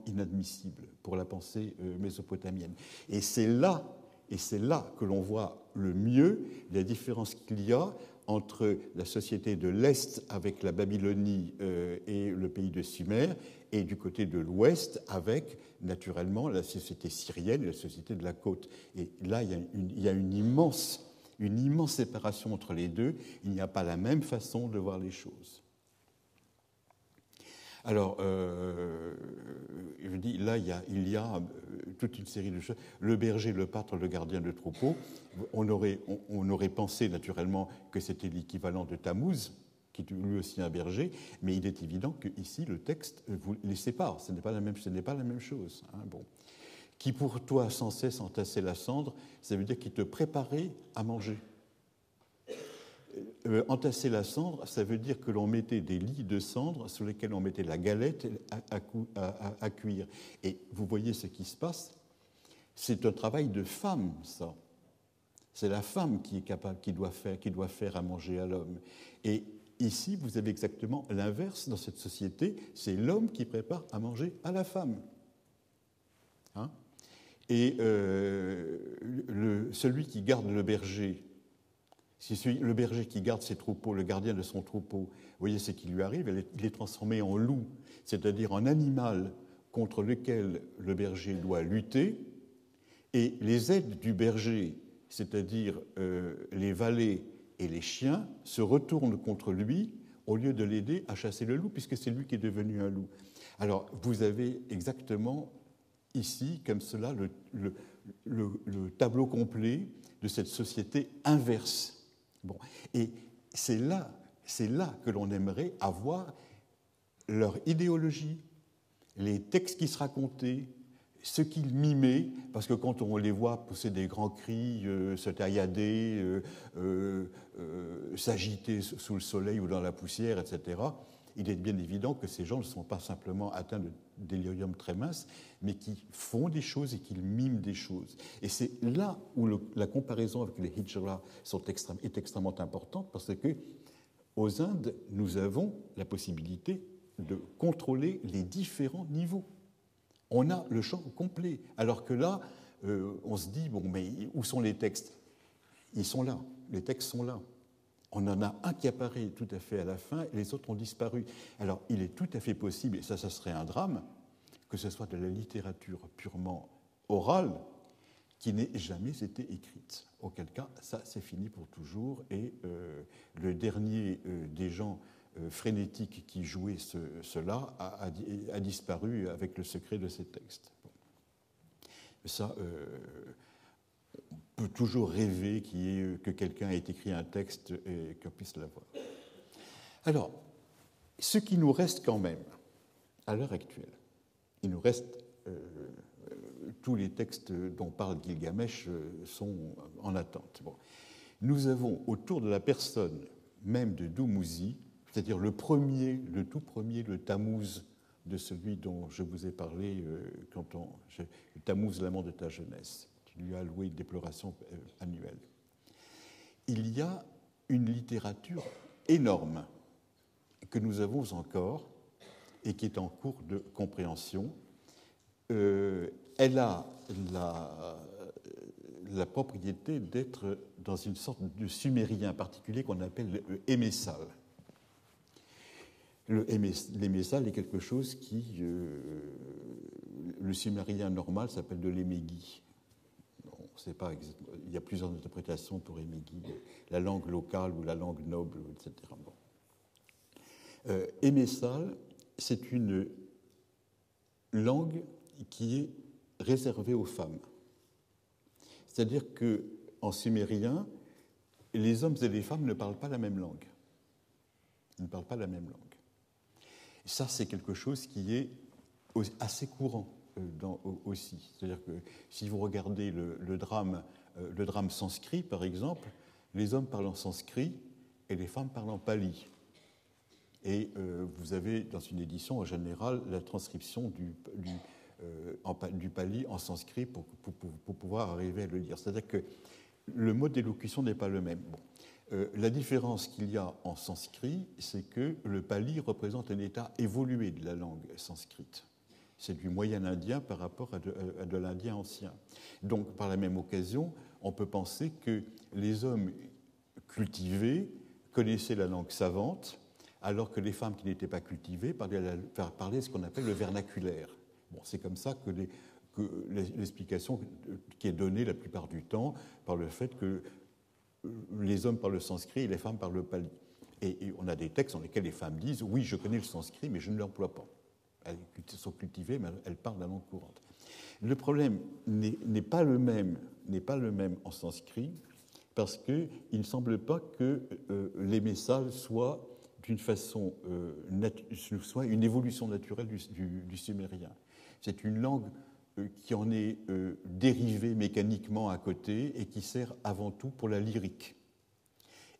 Speaker 1: inadmissible pour la pensée mésopotamienne. Et c'est là que l'on voit le mieux la différence qu'il y a entre la société de l'Est avec la Babylonie et le pays de Sumer, et du côté de l'Ouest avec, naturellement, la société syrienne et la société de la côte. Et là, il y a une immense séparation entre les deux. Il n'y a pas la même façon de voir les choses. Alors, je dis, là, il y a toute une série de choses. Le berger, le pâtre, le gardien de troupeau. On aurait pensé, naturellement, que c'était l'équivalent de Tammuz, qui est lui aussi un berger, mais il est évident qu'ici, le texte vous les sépare. Ce n'est pas la même chose. Hein, bon. Qui pour toi sans cesse entassait la cendre, ça veut dire qu'il te préparait à manger. Entasser la cendre, ça veut dire que l'on mettait des lits de cendre sur lesquels on mettait la galette à cuire. Et vous voyez ce qui se passe, c'est un travail de femme, ça. C'est la femme qui est capable, qui doit faire à manger à l'homme. Et ici, vous avez exactement l'inverse dans cette société, c'est l'homme qui prépare à manger à la femme. Hein? Et celui qui garde le berger, le berger qui garde ses troupeaux, le gardien de son troupeau, vous voyez ce qui lui arrive, il est transformé en loup, c'est-à-dire en animal contre lequel le berger doit lutter, et les aides du berger, c'est-à-dire les valets et les chiens, se retournent contre lui au lieu de l'aider à chasser le loup, puisque c'est lui qui est devenu un loup. Alors, vous avez exactement ici, comme cela, le tableau complet de cette société inverse. Bon. Et c'est là que l'on aimerait avoir leur idéologie, les textes qui se racontaient, ce qu'ils mimaient, parce que quand on les voit pousser des grands cris, se taillader, s'agiter sous le soleil ou dans la poussière, etc., il est bien évident que ces gens ne sont pas simplement atteints de délirium très mince, mais qui font des choses et qui miment des choses. Et c'est là où la comparaison avec les hijra est extrêmement importante, parce que aux Indes, nous avons la possibilité de contrôler les différents niveaux. On a le champ complet. Alors que là, on se dit, bon, mais où sont les textes? Ils sont là, les textes sont là. On en a un qui apparaît tout à fait à la fin et les autres ont disparu. Alors, il est tout à fait possible, et ça serait un drame, que ce soit de la littérature purement orale qui n'ait jamais été écrite. Auquel cas, ça, c'est fini pour toujours. Et le dernier des gens frénétiques qui jouaient cela a disparu avec le secret de ces textes. Bon. Ça... On peut toujours rêver que quelqu'un ait écrit un texte et qu'on puisse l'avoir. Alors, ce qui nous reste quand même, à l'heure actuelle, il nous reste tous les textes dont parle Gilgamesh sont en attente. Bon. Nous avons autour de la personne même de Dumuzi, c'est-à-dire le tout premier, le Tammuz de celui dont je vous ai parlé le Tammuz, l'amant de ta jeunesse, qui lui a alloué une déploration annuelle. Il y a une littérature énorme que nous avons encore et qui est en cours de compréhension. Elle a la propriété d'être dans une sorte de sumérien particulier qu'on appelle le Emessal. L'Emessal est quelque chose qui... le sumérien normal s'appelle de l'Emegi. Pas il y a plusieurs interprétations pour Emegi, la langue locale ou la langue noble, etc. Bon. Emessal, c'est une langue qui est réservée aux femmes. C'est-à-dire qu'en sumérien, les hommes et les femmes ne parlent pas la même langue. Ils ne parlent pas la même langue. Et ça, c'est quelque chose qui est assez courant aussi. C'est-à-dire que si vous regardez le drame sanskrit, par exemple, les hommes parlent en sanskrit et les femmes parlent en pali. Et vous avez dans une édition, en général, la transcription du pali en sanskrit pour pouvoir arriver à le lire. C'est-à-dire que le mode d'élocution n'est pas le même. Bon. La différence qu'il y a en sanskrit, c'est que le pali représente un état évolué de la langue sanskrite. C'est du moyen indien par rapport à de l'indien ancien. Donc, par la même occasion, on peut penser que les hommes cultivés connaissaient la langue savante, alors que les femmes qui n'étaient pas cultivées parlaient ce qu'on appelle le vernaculaire. Bon, c'est comme ça que l'explication qui est donnée la plupart du temps par le fait que les hommes parlent le sanskrit et les femmes parlent le pali. Et on a des textes dans lesquels les femmes disent « Oui, je connais le sanskrit, mais je ne l'emploie pas. » Elles sont cultivées, mais elles parlent la langue courante. Le problème n'est pas le même en sanskrit, parce qu'il ne semble pas que les messals soient d'une façon soit une évolution naturelle du sumérien. C'est une langue qui en est dérivée mécaniquement à côté et qui sert avant tout pour la lyrique.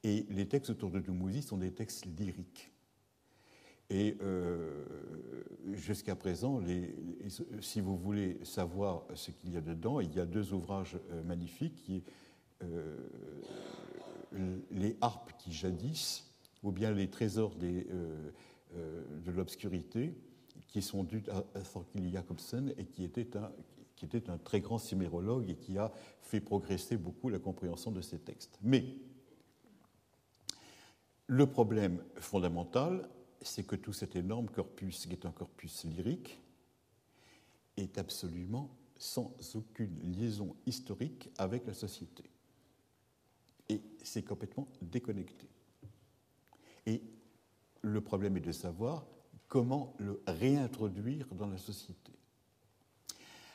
Speaker 1: Et les textes autour de Dumuzi sont des textes lyriques. Et jusqu'à présent, si vous voulez savoir ce qu'il y a dedans, il y a deux ouvrages magnifiques, qui est Les harpes qui jadis, ou bien Les trésors de l'obscurité, qui sont dus à Thorkild Jacobsen et qui qui était un très grand sumérologue et qui a fait progresser beaucoup la compréhension de ces textes. Mais le problème fondamental, c'est que tout cet énorme corpus, qui est un corpus lyrique, est absolument sans aucune liaison historique avec la société. Et c'est complètement déconnecté. Et le problème est de savoir comment le réintroduire dans la société.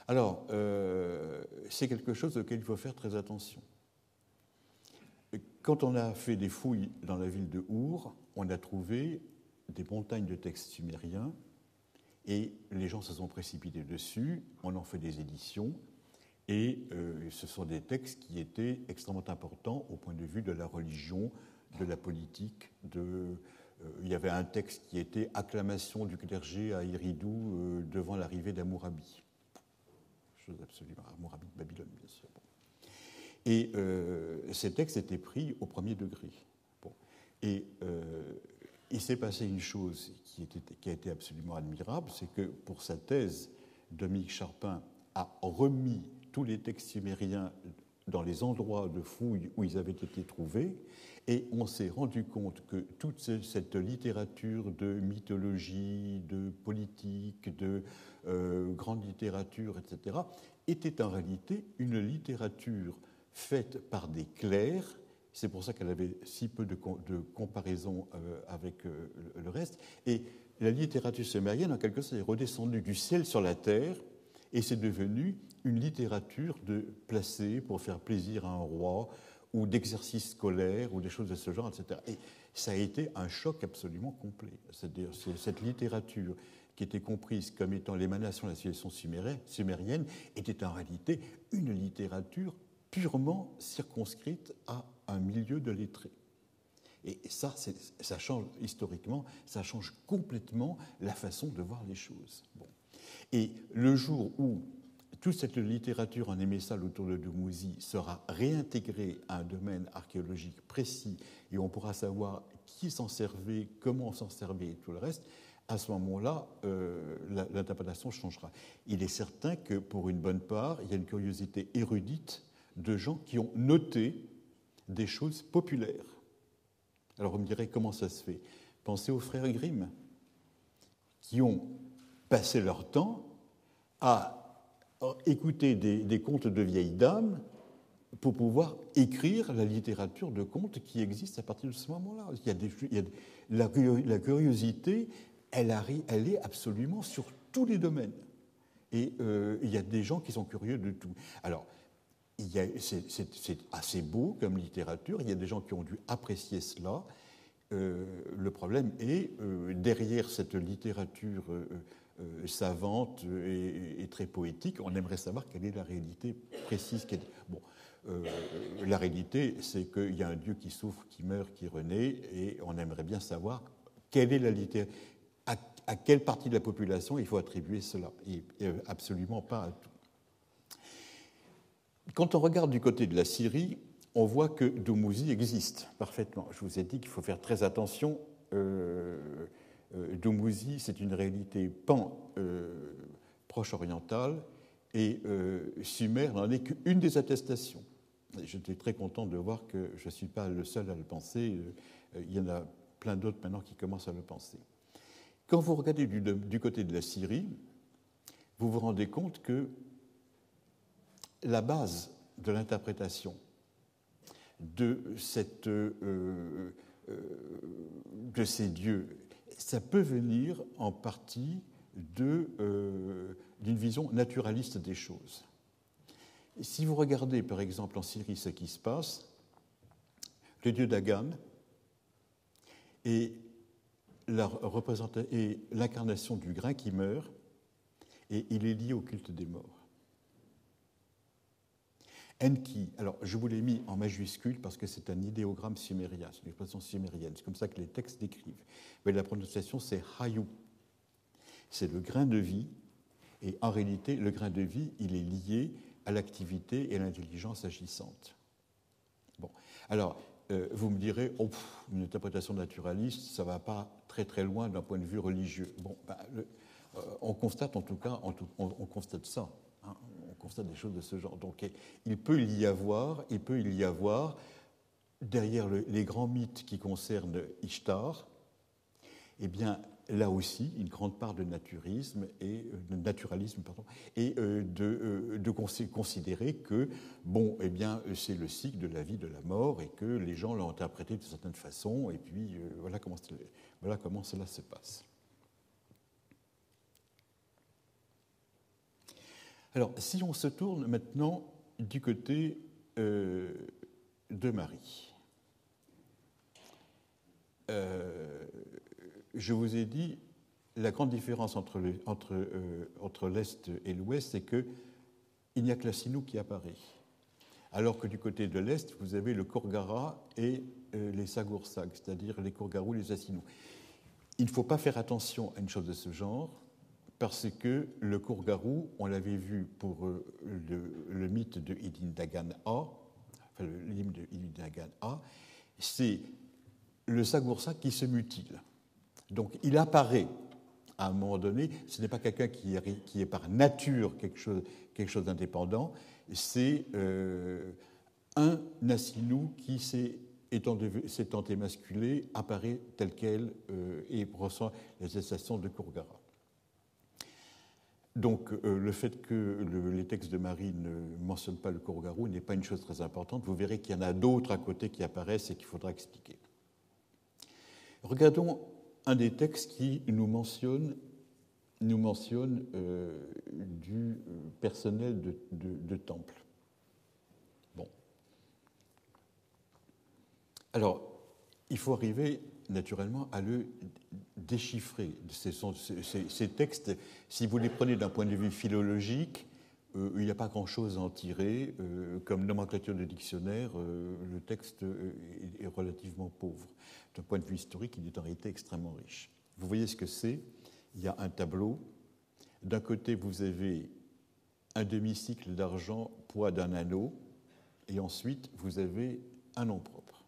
Speaker 1: Alors, c'est quelque chose auquel il faut faire très attention. Quand on a fait des fouilles dans la ville de Our, on a trouvé des montagnes de textes sumériens et les gens se sont précipités dessus, on en fait des éditions et ce sont des textes qui étaient extrêmement importants au point de vue de la religion, de la politique. Il y avait un texte qui était « Acclamation du clergé à Eridu devant l'arrivée d'Hammurabi ». Chose absolument, Hammurabi de Babylone, bien sûr. Bon. Et ces textes étaient pris au premier degré. Bon. Et il s'est passé une chose qui a été absolument admirable, c'est que pour sa thèse, Dominique Charpin a remis tous les textes sumériens dans les endroits de fouilles où ils avaient été trouvés, et on s'est rendu compte que toute cette littérature de mythologie, de politique, de grande littérature, etc., était en réalité une littérature faite par des clercs. C'est pour ça qu'elle avait si peu de comparaison avec le reste. Et la littérature sumérienne, en quelque sorte, est redescendue du ciel sur la terre, et c'est devenu une littérature de placée pour faire plaisir à un roi, ou d'exercices scolaires, ou des choses de ce genre, etc. Et ça a été un choc absolument complet. C'est-à-dire cette littérature qui était comprise comme étant l'émanation de la civilisation sumérienne était en réalité une littérature purement circonscrite à un milieu de lettrés. Et ça change historiquement, ça change complètement la façon de voir les choses. Bon. Et le jour où toute cette littérature en émessal autour de Dumuzi sera réintégrée à un domaine archéologique précis et on pourra savoir qui s'en servait, comment on s'en servait et tout le reste, à ce moment-là, l'interprétation changera. Il est certain que pour une bonne part, il y a une curiosité érudite de gens qui ont noté des choses populaires. Alors vous me direz comment ça se fait. Pensez aux frères Grimm, qui ont passé leur temps à écouter des contes de vieilles dames pour pouvoir écrire la littérature de contes qui existe à partir de ce moment-là. La curiosité, elle est absolument sur tous les domaines. Et il y a des gens qui sont curieux de tout. Alors, c'est assez beau comme littérature, il y a des gens qui ont dû apprécier cela. Le problème est, derrière cette littérature savante et très poétique, on aimerait savoir quelle est la réalité précise. Bon, la réalité, c'est qu'il y a un Dieu qui souffre, qui meurt, qui renaît, et on aimerait bien savoir quelle est la littérature, à quelle partie de la population il faut attribuer cela, et absolument pas à tout. Quand on regarde du côté de la Syrie, on voit que Dumuzi existe parfaitement. Je vous ai dit qu'il faut faire très attention. Dumuzi, c'est une réalité proche orientale, et Sumer n'en est qu'une des attestations. J'étais très content de voir que je ne suis pas le seul à le penser. Il y en a plein d'autres maintenant qui commencent à le penser. Quand vous regardez du côté de la Syrie, vous vous rendez compte que la base de l'interprétation de ces dieux, ça peut venir en partie d'une vision naturaliste des choses. Si vous regardez par exemple en Syrie ce qui se passe, le dieu Dagan et l'incarnation du grain qui meurt, et il est lié au culte des morts. Enki, alors je vous l'ai mis en majuscule parce que c'est un idéogramme sumérien, c'est une expression sumérienne, c'est comme ça que les textes décrivent. Mais la prononciation c'est Hayu, c'est le grain de vie, et en réalité le grain de vie il est lié à l'activité et à l'intelligence agissante. Bon, alors vous me direz, une interprétation naturaliste, ça ne va pas très très loin d'un point de vue religieux. Bon, on constate en tout cas, on constate ça. Hein, on constate des choses de ce genre. Donc il peut y avoir, derrière les grands mythes qui concernent Ishtar, eh bien, là aussi, une grande part de naturalisme et de considérer que, bon, eh bien, c'est le cycle de la vie, de la mort, et que les gens l'ont interprété de certaines façons, et puis voilà comment cela se passe. Alors, si on se tourne maintenant du côté de Marie, je vous ai dit, la grande différence entre l'Est et l'Ouest, c'est qu'il n'y a que l'Assinou qui apparaît. Alors que du côté de l'Est, vous avez le Korgara et les Sagoursak, c'est-à-dire les Korgarous, les Assinous. Il ne faut pas faire attention à une chose de ce genre, parce que le Korgarou, on l'avait vu pour le mythe de Idindagan A, enfin l'hymne de Idindagan A, c'est le Sagoursak qui se mutile. Donc il apparaît à un moment donné, ce n'est pas quelqu'un qui est par nature quelque chose d'indépendant, c'est un Assinou qui s'étant émasculé, apparaît tel quel et ressent les sensations de Korgara. Donc le fait que les textes de Marie ne mentionnent pas le Korgarou n'est pas une chose très importante. Vous verrez qu'il y en a d'autres à côté qui apparaissent et qu'il faudra expliquer. Regardons un des textes qui nous mentionne du personnel de temple. Bon. Alors, il faut arriver naturellement à le déchiffrer. Ces textes, si vous les prenez d'un point de vue philologique, il n'y a pas grand-chose à en tirer. Comme nomenclature de dictionnaire, le texte est relativement pauvre. D'un point de vue historique, il est en réalité extrêmement riche. Vous voyez ce que c'est? Il y a un tableau. D'un côté, vous avez un demi-cycle d'argent, poids d'un anneau, et ensuite, vous avez un nom propre.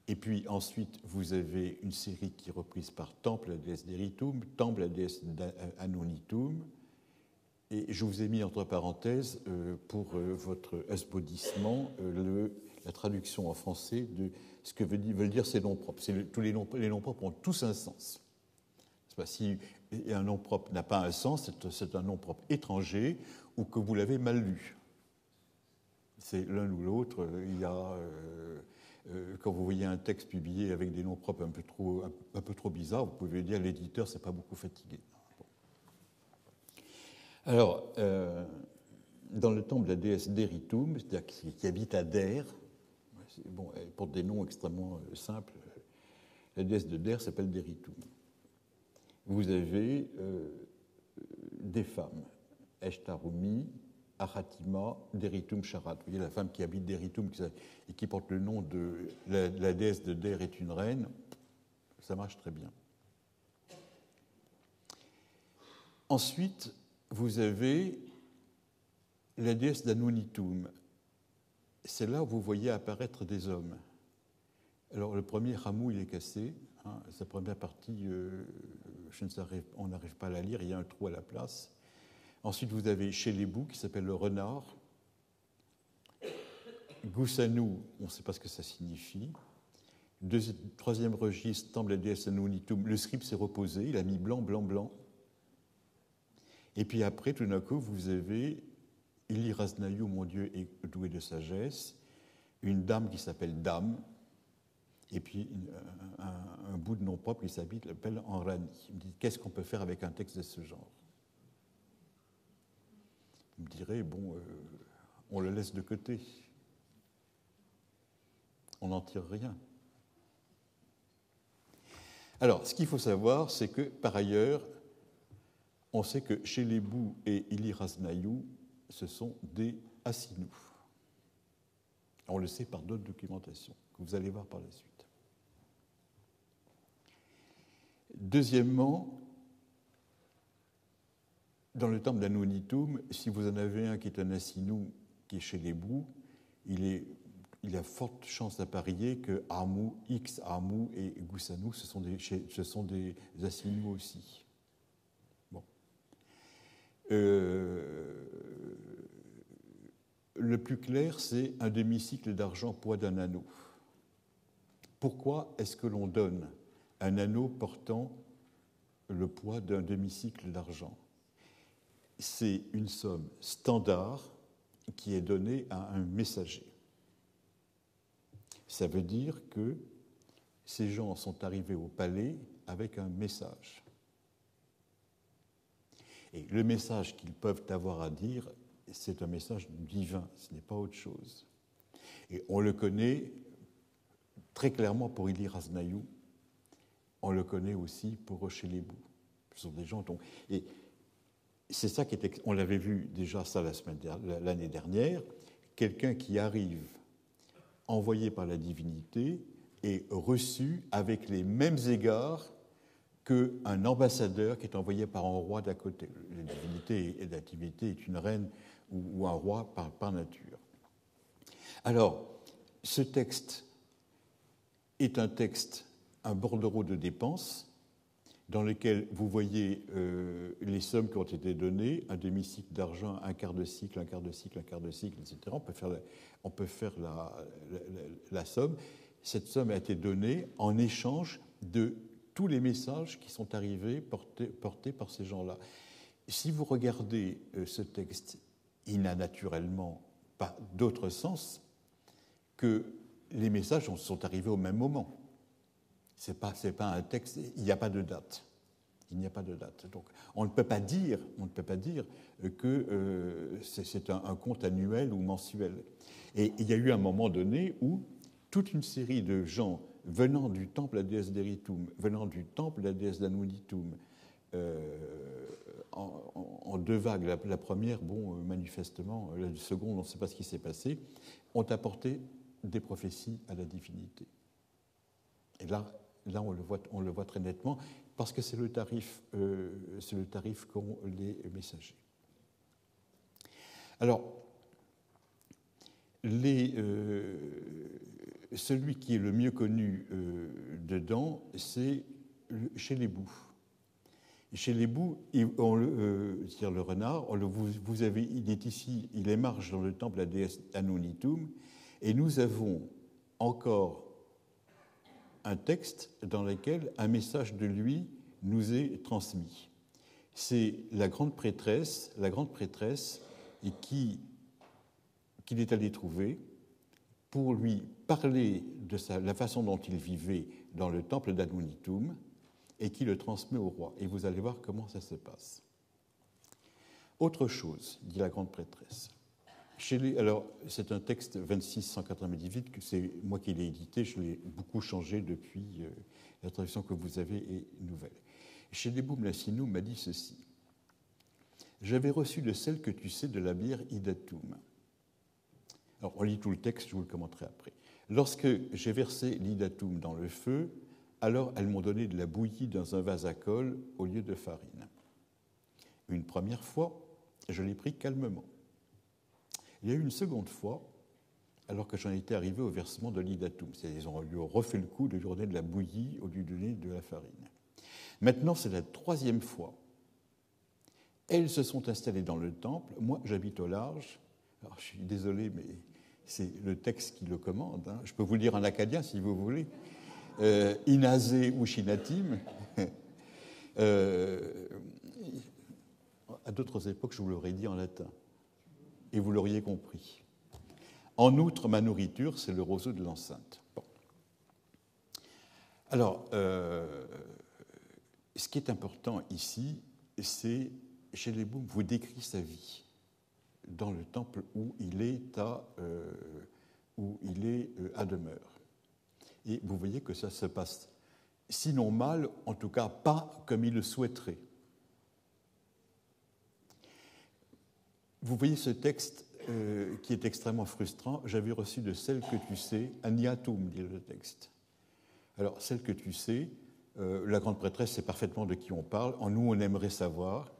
Speaker 1: Et puis ensuite, vous avez une série qui est reprise par Temple, la déesse d'Eritum, Temple, la déesse d'Anonitum. Et je vous ai mis entre parenthèses, pour votre esbaudissement, la traduction en français de ce que veulent dire ces noms propres. Tous les noms propres ont tous un sens. Si un nom propre n'a pas un sens, c'est un nom propre étranger ou que vous l'avez mal lu. C'est l'un ou l'autre. Il y a... quand vous voyez un texte publié avec des noms propres un peu trop bizarres, vous pouvez dire l'éditeur s'est pas beaucoup fatigué. Bon. Alors, dans le temple de la déesse d'Eritum, c'est-à-dire qui habite à Der, bon, elle porte des noms extrêmement simples. La déesse de Der s'appelle d'Eritum. Vous avez des femmes, Eshtarumi, Achatima, d'Eritum Sharat. Vous voyez la femme qui habite d'Eritum et qui porte le nom de la déesse de Der est une reine, ça marche très bien. Ensuite, vous avez la déesse d'Anonitum. C'est là où vous voyez apparaître des hommes. Alors le premier rameau, il est cassé. Hein, sa première partie, on n'arrive pas à la lire, il y a un trou à la place. Ensuite, vous avez Chélébou, qui s'appelle le renard. Goussanou, on ne sait pas ce que ça signifie. Troisième registre, Temple la déesse Anonitum. Le scribe s'est reposé, il a mis blanc, blanc, blanc. Et puis après, tout d'un coup, vous avez Ilirasnayou, mon Dieu, est doué de sagesse. Une dame qui s'appelle Dame. Et puis un bout de nom propre qui s'appelle Enrani. Il me dit, qu'est-ce qu'on peut faire avec un texte de ce genre? Vous me direz, bon, on le laisse de côté. On n'en tire rien. Alors, ce qu'il faut savoir, c'est que, par ailleurs, on sait que Chélébou et Ilirasnayou, ce sont des Assinous. On le sait par d'autres documentations, que vous allez voir par la suite. Deuxièmement, dans le temple d'Anonitum, si vous en avez un qui est un Assinou, qui est Chélébou, il a forte chance à parier que Amou, X, Amou et Goussanou, ce sont des Assinous aussi. Bon. Le plus clair, c'est un demi-cycle d'argent poids d'un anneau. Pourquoi est-ce que l'on donne un anneau portant le poids d'un demi-cycle d'argent? C'est une somme standard qui est donnée à un messager. Ça veut dire que ces gens sont arrivés au palais avec un message. Et le message qu'ils peuvent avoir à dire, c'est un message divin, ce n'est pas autre chose. Et on le connaît très clairement pour Élie Raznaïou, on le connaît aussi pour Rocher les Bous. Ce sont des gens dont... Et c'est ça qui était... On l'avait vu déjà ça l'année dernière, quelqu'un qui arrive envoyé par la divinité et reçu avec les mêmes égards qu'un ambassadeur qui est envoyé par un roi d'à côté. La divinité est une reine ou un roi par nature. Alors, ce texte est un texte, un bordereau de dépenses, dans lequel vous voyez les sommes qui ont été données, un demi-cycle d'argent, un quart de cycle, un quart de cycle, un quart de cycle, etc. On peut faire la somme. Cette somme a été donnée en échange de tous les messages qui sont arrivés portés par ces gens-là. Si vous regardez ce texte, il n'a naturellement pas d'autre sens que les messages sont arrivés au même moment. C'est pas un texte, il n'y a pas de date. Il n'y a pas de date. Donc, on ne peut pas dire que c'est un compte annuel ou mensuel. Et il y a eu un moment donné où toute une série de gens venant du temple à la déesse d'Eritum, venant du temple à la déesse d'Anunitum, en deux vagues, la première, bon, manifestement, la seconde, on ne sait pas ce qui s'est passé, ont apporté des prophéties à la divinité. Et là on le voit très nettement, parce que c'est le tarif qu'ont les messagers. Alors, celui qui est le mieux connu dedans, c'est chez les Bous. Chez les Bous, c'est-à-dire le renard, il est ici, il émarge dans le temple de la déesse Anunitum, et nous avons encore un texte dans lequel un message de lui nous est transmis. C'est la grande prêtresse et qu'il est allé trouver pour lui parler de la façon dont il vivait dans le temple d'Anunitum et qui le transmet au roi. Et vous allez voir comment ça se passe. Autre chose, dit la grande prêtresse. Alors, c'est un texte 2698, que c'est moi qui l'ai édité, je l'ai beaucoup changé depuis, la traduction que vous avez est nouvelle. Chez les Boum Lassinou m'a dit ceci. J'avais reçu de celle que tu sais de la bière Idatum. Alors, on lit tout le texte, je vous le commenterai après. Lorsque j'ai versé l'Idatum dans le feu, alors elles m'ont donné de la bouillie dans un vase à colle au lieu de farine. Une première fois, je l'ai pris calmement. Il y a eu une seconde fois, alors que j'en étais arrivé au versement de l'Idatum. Ils ont refait le coup de lui donner de la bouillie au lieu de donner de la farine. Maintenant, c'est la troisième fois. Elles se sont installées dans le temple. Moi, j'habite au large. Alors, je suis désolé, mais c'est le texte qui le commande. Hein. Je peux vous le dire en acadien, si vous voulez. Inazé ou Shinatim. À d'autres époques, je vous l'aurais dit en latin. Et vous l'auriez compris. En outre, ma nourriture, c'est le roseau de l'enceinte. Bon. Alors, ce qui est important ici, c'est, chez les Boum, vous décrit sa vie dans le temple où il est à demeure. Et vous voyez que ça se passe, sinon mal, en tout cas pas comme il le souhaiterait. Vous voyez ce texte qui est extrêmement frustrant. J'avais reçu de celle que tu sais, Aniatum, dit le texte. Alors, celle que tu sais, la grande prêtresse sait parfaitement de qui on parle. En nous, on aimerait savoir.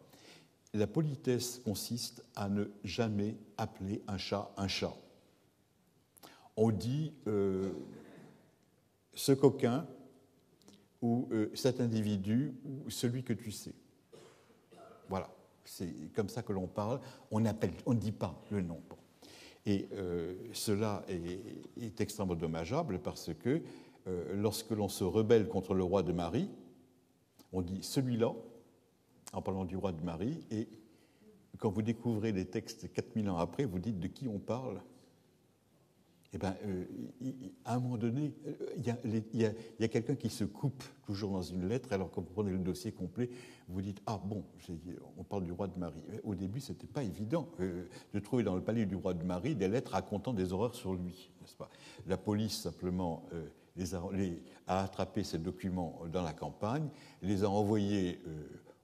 Speaker 1: La politesse consiste à ne jamais appeler un chat un chat. On dit ce coquin ou cet individu ou celui que tu sais. Voilà. C'est comme ça que l'on parle, on ne dit pas le nom. Bon. Et cela est extrêmement dommageable parce que lorsque l'on se rebelle contre le roi de Marie, on dit celui-là, en parlant du roi de Marie, et quand vous découvrez les textes 4000 ans après, vous dites de qui on parle. Eh bien, à un moment donné, il y a quelqu'un qui se coupe toujours dans une lettre, alors quand vous prenez le dossier complet, vous dites « Ah bon, on parle du roi de Marie ». Au début, ce n'était pas évident de trouver dans le palais du roi de Marie des lettres racontant des horreurs sur lui, n'est-ce pas ? La police, simplement, a attrapé ces documents dans la campagne, les a envoyés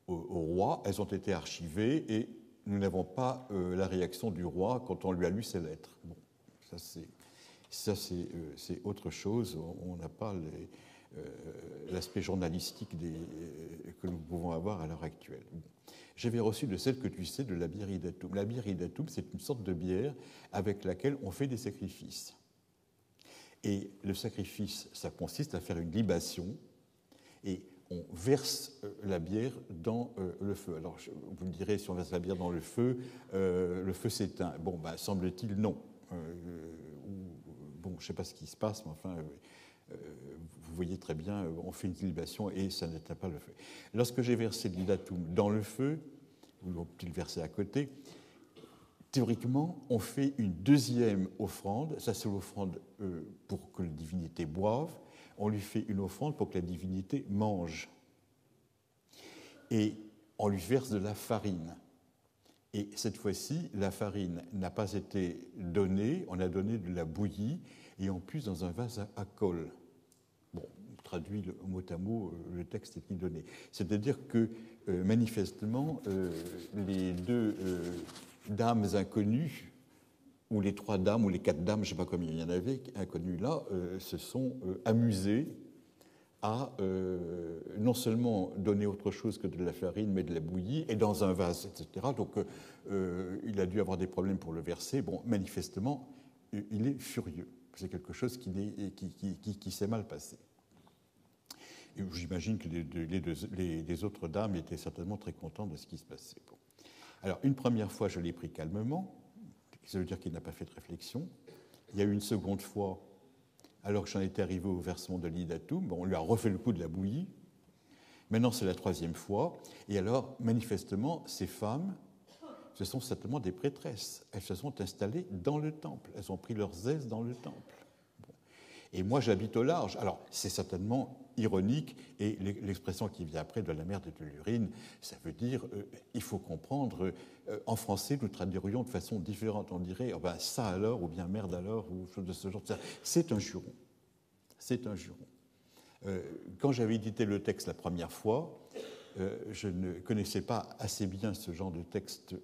Speaker 1: au roi, elles ont été archivées et nous n'avons pas la réaction du roi quand on lui a lu ces lettres. Bon, ça, c'est autre chose. On n'a pas l'aspect journalistique que nous pouvons avoir à l'heure actuelle. Bon. J'avais reçu de celle que tu sais de la bière Idatum. La bière Idatum, c'est une sorte de bière avec laquelle on fait des sacrifices. Et le sacrifice, ça consiste à faire une libation et on verse la bière dans le feu. Alors, vous me direz, si on verse la bière dans le feu s'éteint. Bon, ben, semble-t-il, non. Bon, je ne sais pas ce qui se passe, mais enfin, vous voyez très bien, on fait une libation et ça n'éteint pas le feu. Lorsque j'ai versé l'idatum dans le feu, ou on peut le verser à côté, théoriquement, on fait une deuxième offrande. Ça, c'est l'offrande pour que la divinité boive. On lui fait une offrande pour que la divinité mange. Et on lui verse de la farine. Et cette fois-ci, la farine n'a pas été donnée, on a donné de la bouillie, et en plus dans un vase à colle. Bon, on traduit mot à mot le texte est donné. C'est-à-dire que, manifestement, les deux dames inconnues, ou les trois dames, ou les quatre dames, je ne sais pas combien il y en avait, inconnues là, se sont amusées à non seulement donner autre chose que de la farine, mais de la bouillie, et dans un vase, etc. Donc, il a dû avoir des problèmes pour le verser. Bon, manifestement, il est furieux. C'est quelque chose qui s'est mal passé. Et j'imagine que les autres dames étaient certainement très contentes de ce qui se passait. Bon. Alors, une première fois, je l'ai pris calmement. Ça veut dire qu'il n'a pas fait de réflexion. Il y a eu une seconde fois, alors que j'en étais arrivé au versement de l'idatum, bon, on lui a refait le coup de la bouillie. Maintenant, c'est la troisième fois. Et alors, manifestement, ces femmes, ce sont certainement des prêtresses. Elles se sont installées dans le temple. Elles ont pris leurs aises dans le temple. Bon. Et moi, j'habite au large. Alors, c'est certainement ironique. Et l'expression qui vient après de la mer de l'urine, ça veut dire, il faut comprendre, en français, nous traduirions de façon différente. On dirait, oh ben, ça alors, ou bien merde alors, ou chose de ce genre. C'est un juron. C'est un juron. Quand j'avais édité le texte la première fois, je ne connaissais pas assez bien ce genre de texte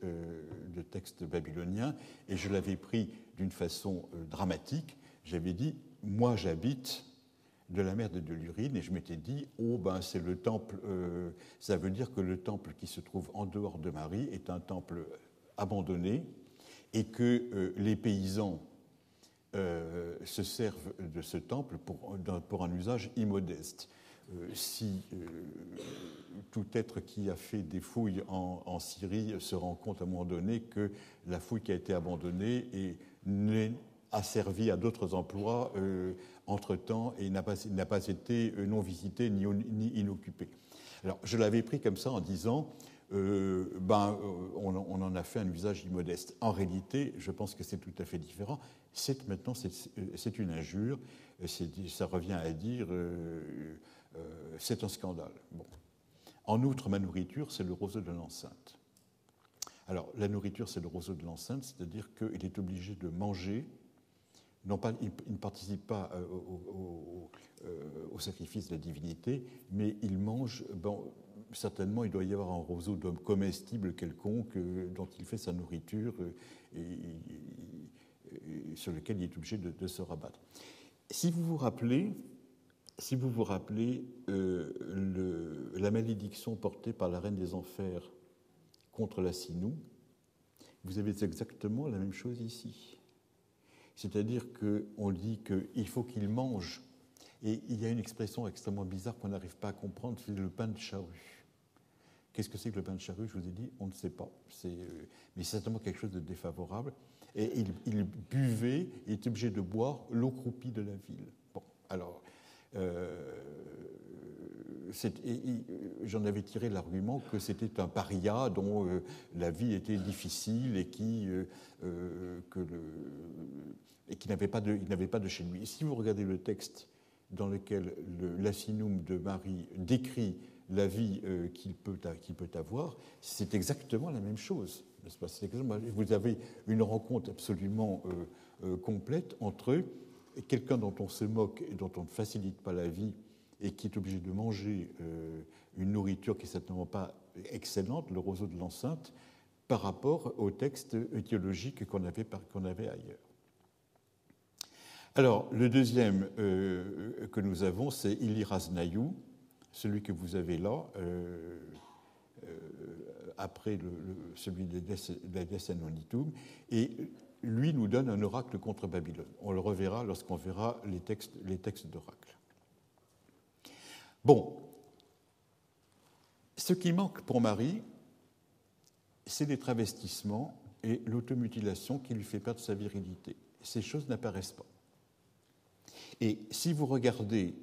Speaker 1: babylonien et je l'avais pris d'une façon dramatique. J'avais dit, moi j'habite de la mer de l'urine et je m'étais dit, oh ben c'est le temple, ça veut dire que le temple qui se trouve en dehors de Marie est un temple abandonné et que les paysans se servent de ce temple pour un usage immodeste. Si tout être qui a fait des fouilles en Syrie se rend compte à un moment donné que la fouille qui a été abandonnée a servi à d'autres emplois entre-temps et n'a pas été non visitée ni inoccupée. Alors, je l'avais pris comme ça en disant on en a fait un usage immodeste. En réalité, je pense que c'est tout à fait différent. Maintenant, c'est une injure. Ça revient à dire c'est un scandale. Bon. En outre, ma nourriture, c'est le roseau de l'enceinte. Alors, la nourriture, c'est le roseau de l'enceinte, c'est-à-dire qu'il est obligé de manger. Non pas, il ne participe pas au sacrifice de la divinité, mais il mange. Bon, certainement, il doit y avoir un roseau d'homme comestible quelconque dont il fait sa nourriture et sur lequel il est obligé de se rabattre. Si vous vous rappelez la malédiction portée par la reine des enfers contre la Sinou, vous avez exactement la même chose ici. C'est-à-dire qu'on dit qu'il faut qu'il mange. Et il y a une expression extrêmement bizarre qu'on n'arrive pas à comprendre, c'est le pain de charrue. Qu'est-ce que c'est que le bain de charrue? Je vous ai dit, on ne sait pas. Mais c'est certainement quelque chose de défavorable. Et il buvait, il était obligé de boire l'eau croupie de la ville. Bon, alors, j'en avais tiré l'argument que c'était un paria dont la vie était difficile et qui n'avait pas de chez lui. Et si vous regardez le texte dans lequel l'Asinum de Marie décrit la vie qu'il peut avoir, c'est exactement la même chose. Vous avez une rencontre absolument complète entre quelqu'un dont on se moque et dont on ne facilite pas la vie et qui est obligé de manger une nourriture qui n'est certainement pas excellente, le roseau de l'enceinte, par rapport au texte théologique qu'on avait ailleurs. Alors, le deuxième que nous avons, c'est Iliraznayou, celui que vous avez là, après celui de la Desanonitum, et lui nous donne un oracle contre Babylone. On le reverra lorsqu'on verra les textes d'oracle. Bon, ce qui manque pour Marie, c'est les travestissements et l'automutilation qui lui fait perdre sa virilité. Ces choses n'apparaissent pas. Et si vous regardez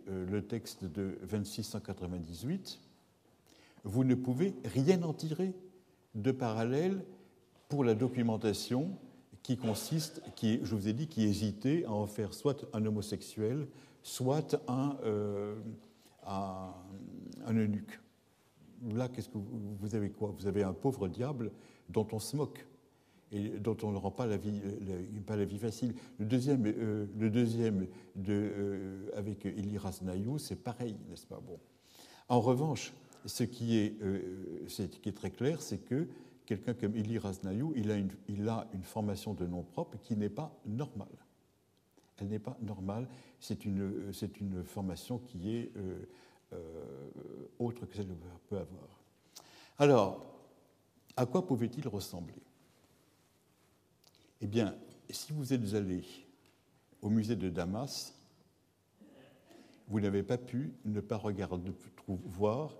Speaker 1: le texte de 2698, vous ne pouvez rien en tirer de parallèle pour la documentation je vous ai dit, qui hésitait à en faire soit un homosexuel, soit un eunuque. Là, vous avez quoi? Vous avez un pauvre diable dont on se moque et dont on ne rend pas la vie facile. Le deuxième avec Iliraznayou, c'est pareil, n'est-ce pas? Bon. En revanche, ce qui est très clair, c'est que quelqu'un comme Iliraznayou, il a une formation de nom propre qui n'est pas normale. Elle n'est pas normale. C'est une formation qui est autre que celle qu'on peut avoir. Alors, à quoi pouvait-il ressembler? Eh bien, si vous êtes allé au musée de Damas, vous n'avez pas pu ne pas voir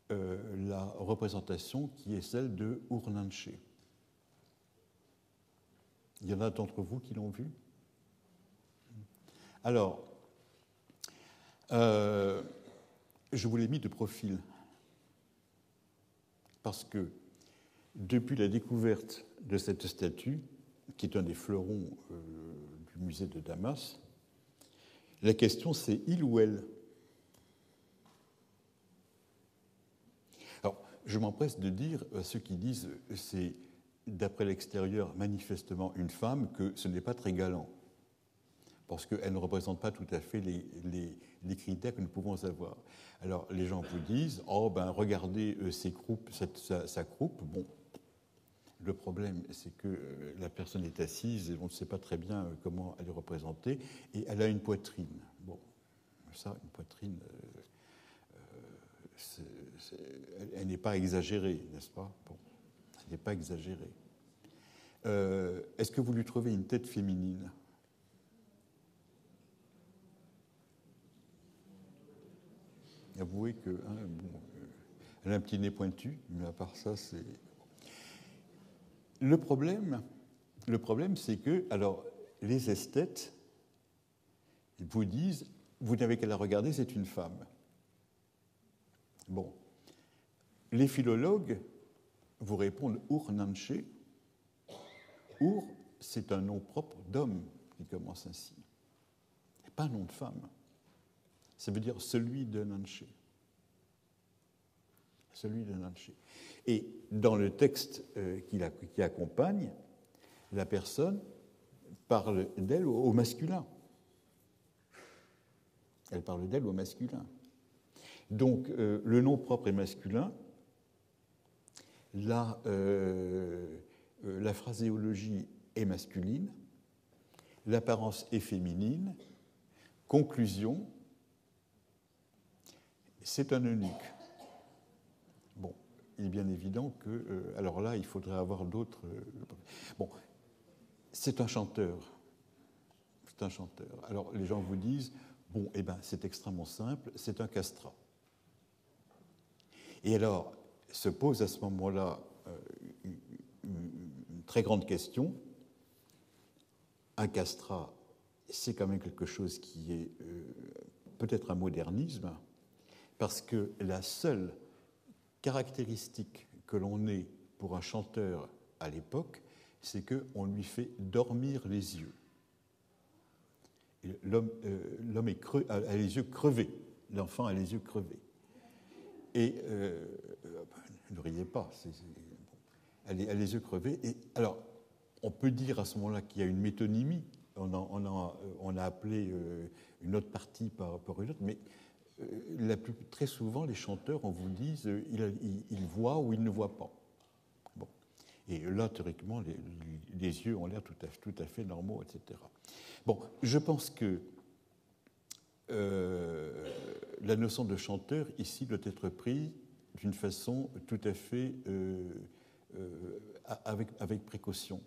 Speaker 1: la représentation qui est celle de Urnanché. Il y en a d'entre vous qui l'ont vu? Alors, je vous l'ai mis de profil parce que depuis la découverte de cette statue, qui est un des fleurons du musée de Damas, la question c'est il ou elle. Alors, je m'empresse de dire à ceux qui disent c'est d'après l'extérieur manifestement une femme que ce n'est pas très galant, parce qu'elle ne représente pas tout à fait les critères que nous pouvons avoir. Alors, les gens vous disent, regardez sa croupe. Bon, le problème, c'est que la personne est assise et on ne sait pas très bien comment elle est représentée, et elle a une poitrine. Bon, ça, une poitrine, elle n'est pas exagérée, n'est-ce pas? Bon, elle n'est pas exagérée. Est-ce que vous lui trouvez une tête féminine? Avouez que elle a un petit nez pointu, mais à part ça, c'est... Le problème, c'est que, alors, les esthètes vous disent, vous n'avez qu'à la regarder, c'est une femme. Bon. Les philologues vous répondent Urnanché. Ur, c'est un nom propre d'homme qui commence ainsi. Et pas un nom de femme. Ça veut dire celui de Nanché. Celui de Nanché. Et dans le texte qui accompagne, la personne parle d'elle au masculin. Elle parle d'elle au masculin. Donc, le nom propre est masculin. La phraséologie est masculine. L'apparence est féminine. Conclusion, c'est un eunuque. Bon, il est bien évident que... alors là, il faudrait avoir d'autres... bon, c'est un chanteur. C'est un chanteur. Alors, les gens vous disent, bon, eh bien, c'est extrêmement simple, c'est un castrat. Et alors, se pose à ce moment-là une très grande question. Un castrat, c'est quand même quelque chose qui est peut-être un modernisme, parce que la seule caractéristique que l'on ait pour un chanteur à l'époque, c'est qu'on lui fait dormir les yeux. L'homme a les yeux crevés, l'enfant a les yeux crevés. Et ne riez pas, elle a les yeux crevés. Et alors, on peut dire à ce moment-là qu'il y a une métonymie. On a appelé une autre partie par une autre, mais très souvent, les chanteurs, on vous dit, ils voient ou ils ne voient pas. Bon. Et là, théoriquement, les yeux ont l'air tout à fait normaux, etc. Bon, je pense que la notion de chanteur, ici, doit être prise d'une façon tout à fait avec précaution.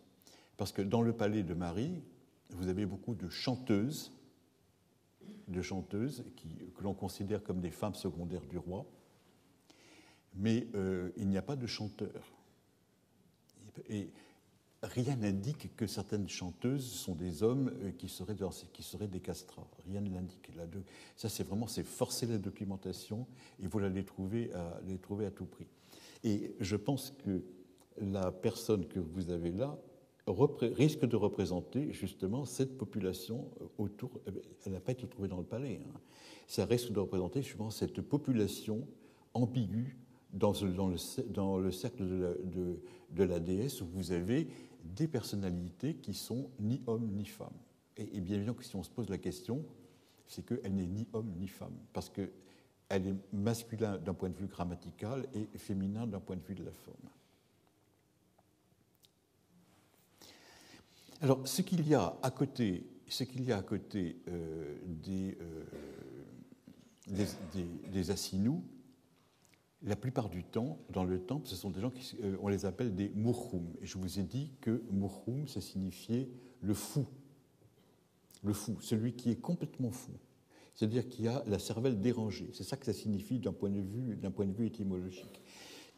Speaker 1: Parce que dans le palais de Marie, vous avez beaucoup de chanteuses que l'on considère comme des femmes secondaires du roi, mais il n'y a pas de chanteurs. Et rien n'indique que certaines chanteuses sont des hommes qui seraient des castrats. Rien ne l'indique. Ça, c'est forcer la documentation et vous les trouver à tout prix. Et je pense que la personne que vous avez là risque de représenter justement cette population autour. Elle n'a pas été trouvée dans le palais. Hein. Ça risque de représenter justement cette population ambiguë dans le cercle de la déesse, où vous avez des personnalités qui sont ni hommes ni femmes. Et bien évidemment que si on se pose la question, c'est qu'elle n'est ni homme ni femme, parce qu'elle est masculin d'un point de vue grammatical et féminin d'un point de vue de la forme. Alors, ce qu'il y a à côté des Assinous, la plupart du temps, dans le temple, ce sont des gens on les appelle des murhum. Et je vous ai dit que murhum, ça signifiait le fou, celui qui est complètement fou, c'est-à-dire qui a la cervelle dérangée. C'est ça que ça signifie d'un point de vue étymologique.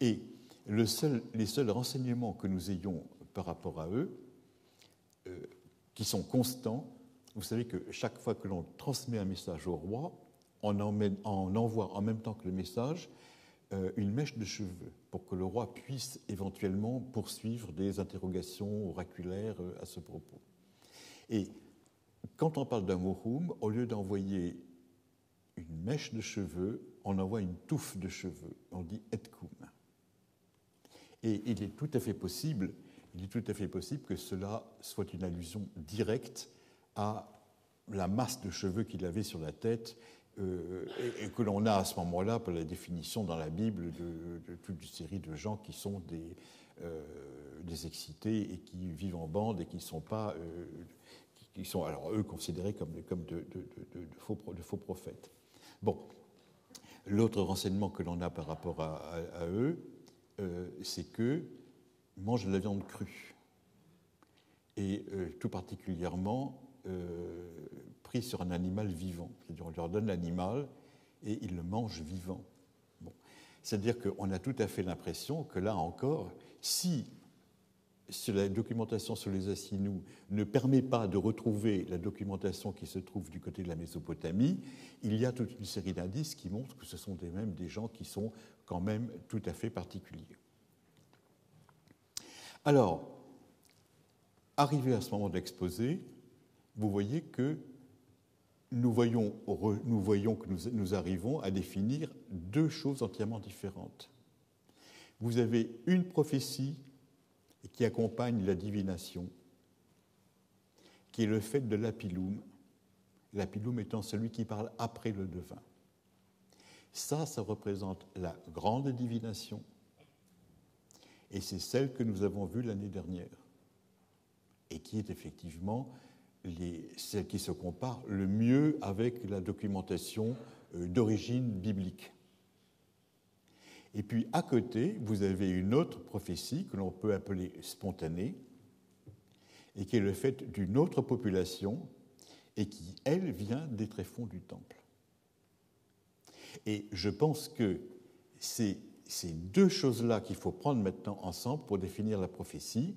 Speaker 1: Et les seuls renseignements que nous ayons par rapport à eux, qui sont constants, vous savez que chaque fois que l'on transmet un message au roi, on envoie en même temps que le message une mèche de cheveux pour que le roi puisse éventuellement poursuivre des interrogations oraculaires à ce propos. Et quand on parle d'un murhum, au lieu d'envoyer une mèche de cheveux, on envoie une touffe de cheveux. On dit etkum. Et il est tout à fait possible que cela soit une allusion directe à la masse de cheveux qu'il avait sur la tête et que l'on a à ce moment-là pour la définition dans la Bible de toute une série de gens qui sont des excités et qui vivent en bande et qui sont pas qui sont alors eux considérés comme de faux prophètes. Bon, l'autre renseignement que l'on a par rapport à eux, c'est qu'ils mangent de la viande crue et tout particulièrement pris sur un animal vivant. C'est-à-dire on leur donne l'animal et ils le mangent vivant. Bon. C'est-à-dire qu'on a tout à fait l'impression que là encore, si la documentation sur les Assinous ne permet pas de retrouver la documentation qui se trouve du côté de la Mésopotamie, il y a toute une série d'indices qui montrent que ce sont même des gens qui sont quand même tout à fait particuliers. Alors, arrivé à ce moment de l'exposé, vous voyez que nous voyons que nous arrivons à définir deux choses entièrement différentes. Vous avez une prophétie qui accompagne la divination, qui est le fait de l'apilum, l'apilum étant celui qui parle après le devin. Ça représente la grande divination, et c'est celle que nous avons vue l'année dernière, et qui est effectivement celle qui se compare le mieux avec la documentation d'origine biblique. Et puis à côté, vous avez une autre prophétie que l'on peut appeler spontanée, et qui est le fait d'une autre population, et qui, elle, vient des tréfonds du temple. Et je pense que c'est ces deux choses-là qu'il faut prendre maintenant ensemble pour définir la prophétie.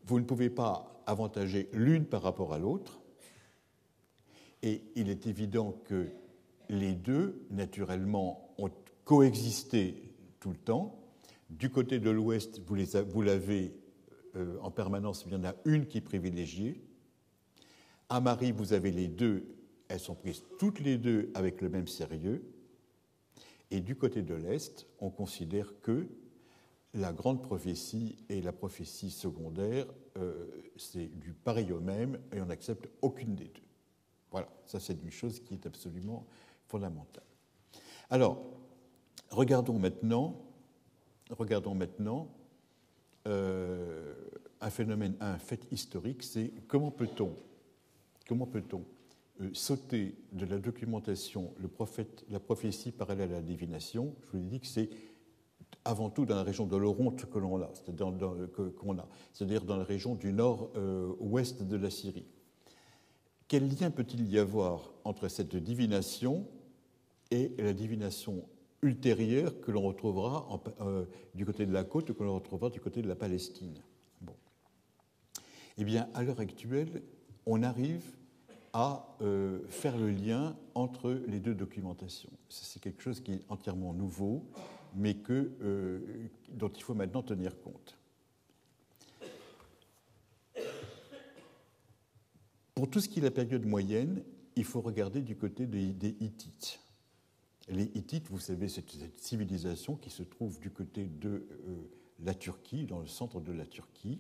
Speaker 1: Vous ne pouvez pas avantager l'une par rapport à l'autre. Et il est évident que les deux, naturellement, ont coexisté tout le temps. Du côté de l'Ouest, vous l'avez en permanence, il y en a une qui est privilégiée. À Marie, vous avez les deux, elles sont prises toutes les deux avec le même sérieux. Et du côté de l'Est, on considère que la grande prophétie et la prophétie secondaire, c'est du pareil au même, et on n'accepte aucune des deux. Voilà, ça c'est une chose qui est absolument fondamentale. Alors, regardons maintenant un phénomène, un fait historique, c'est comment peut-on sauter de la documentation la prophétie parallèle à la divination. Je vous ai dit que c'est avant tout dans la région de l'Oronte que l'on a, c'est-à-dire dans la région du nord-ouest de la Syrie. Quel lien peut-il y avoir entre cette divination et la divination ultérieure que l'on retrouvera du côté de la côte ou que l'on retrouvera du côté de la Palestine? Bon. Eh bien, à l'heure actuelle, on arrive à faire le lien entre les deux documentations. C'est quelque chose qui est entièrement nouveau, mais dont il faut maintenant tenir compte. Pour tout ce qui est la période moyenne, il faut regarder du côté des Hittites. Les Hittites, vous savez, c'est cette civilisation qui se trouve du côté de la Turquie, dans le centre de la Turquie,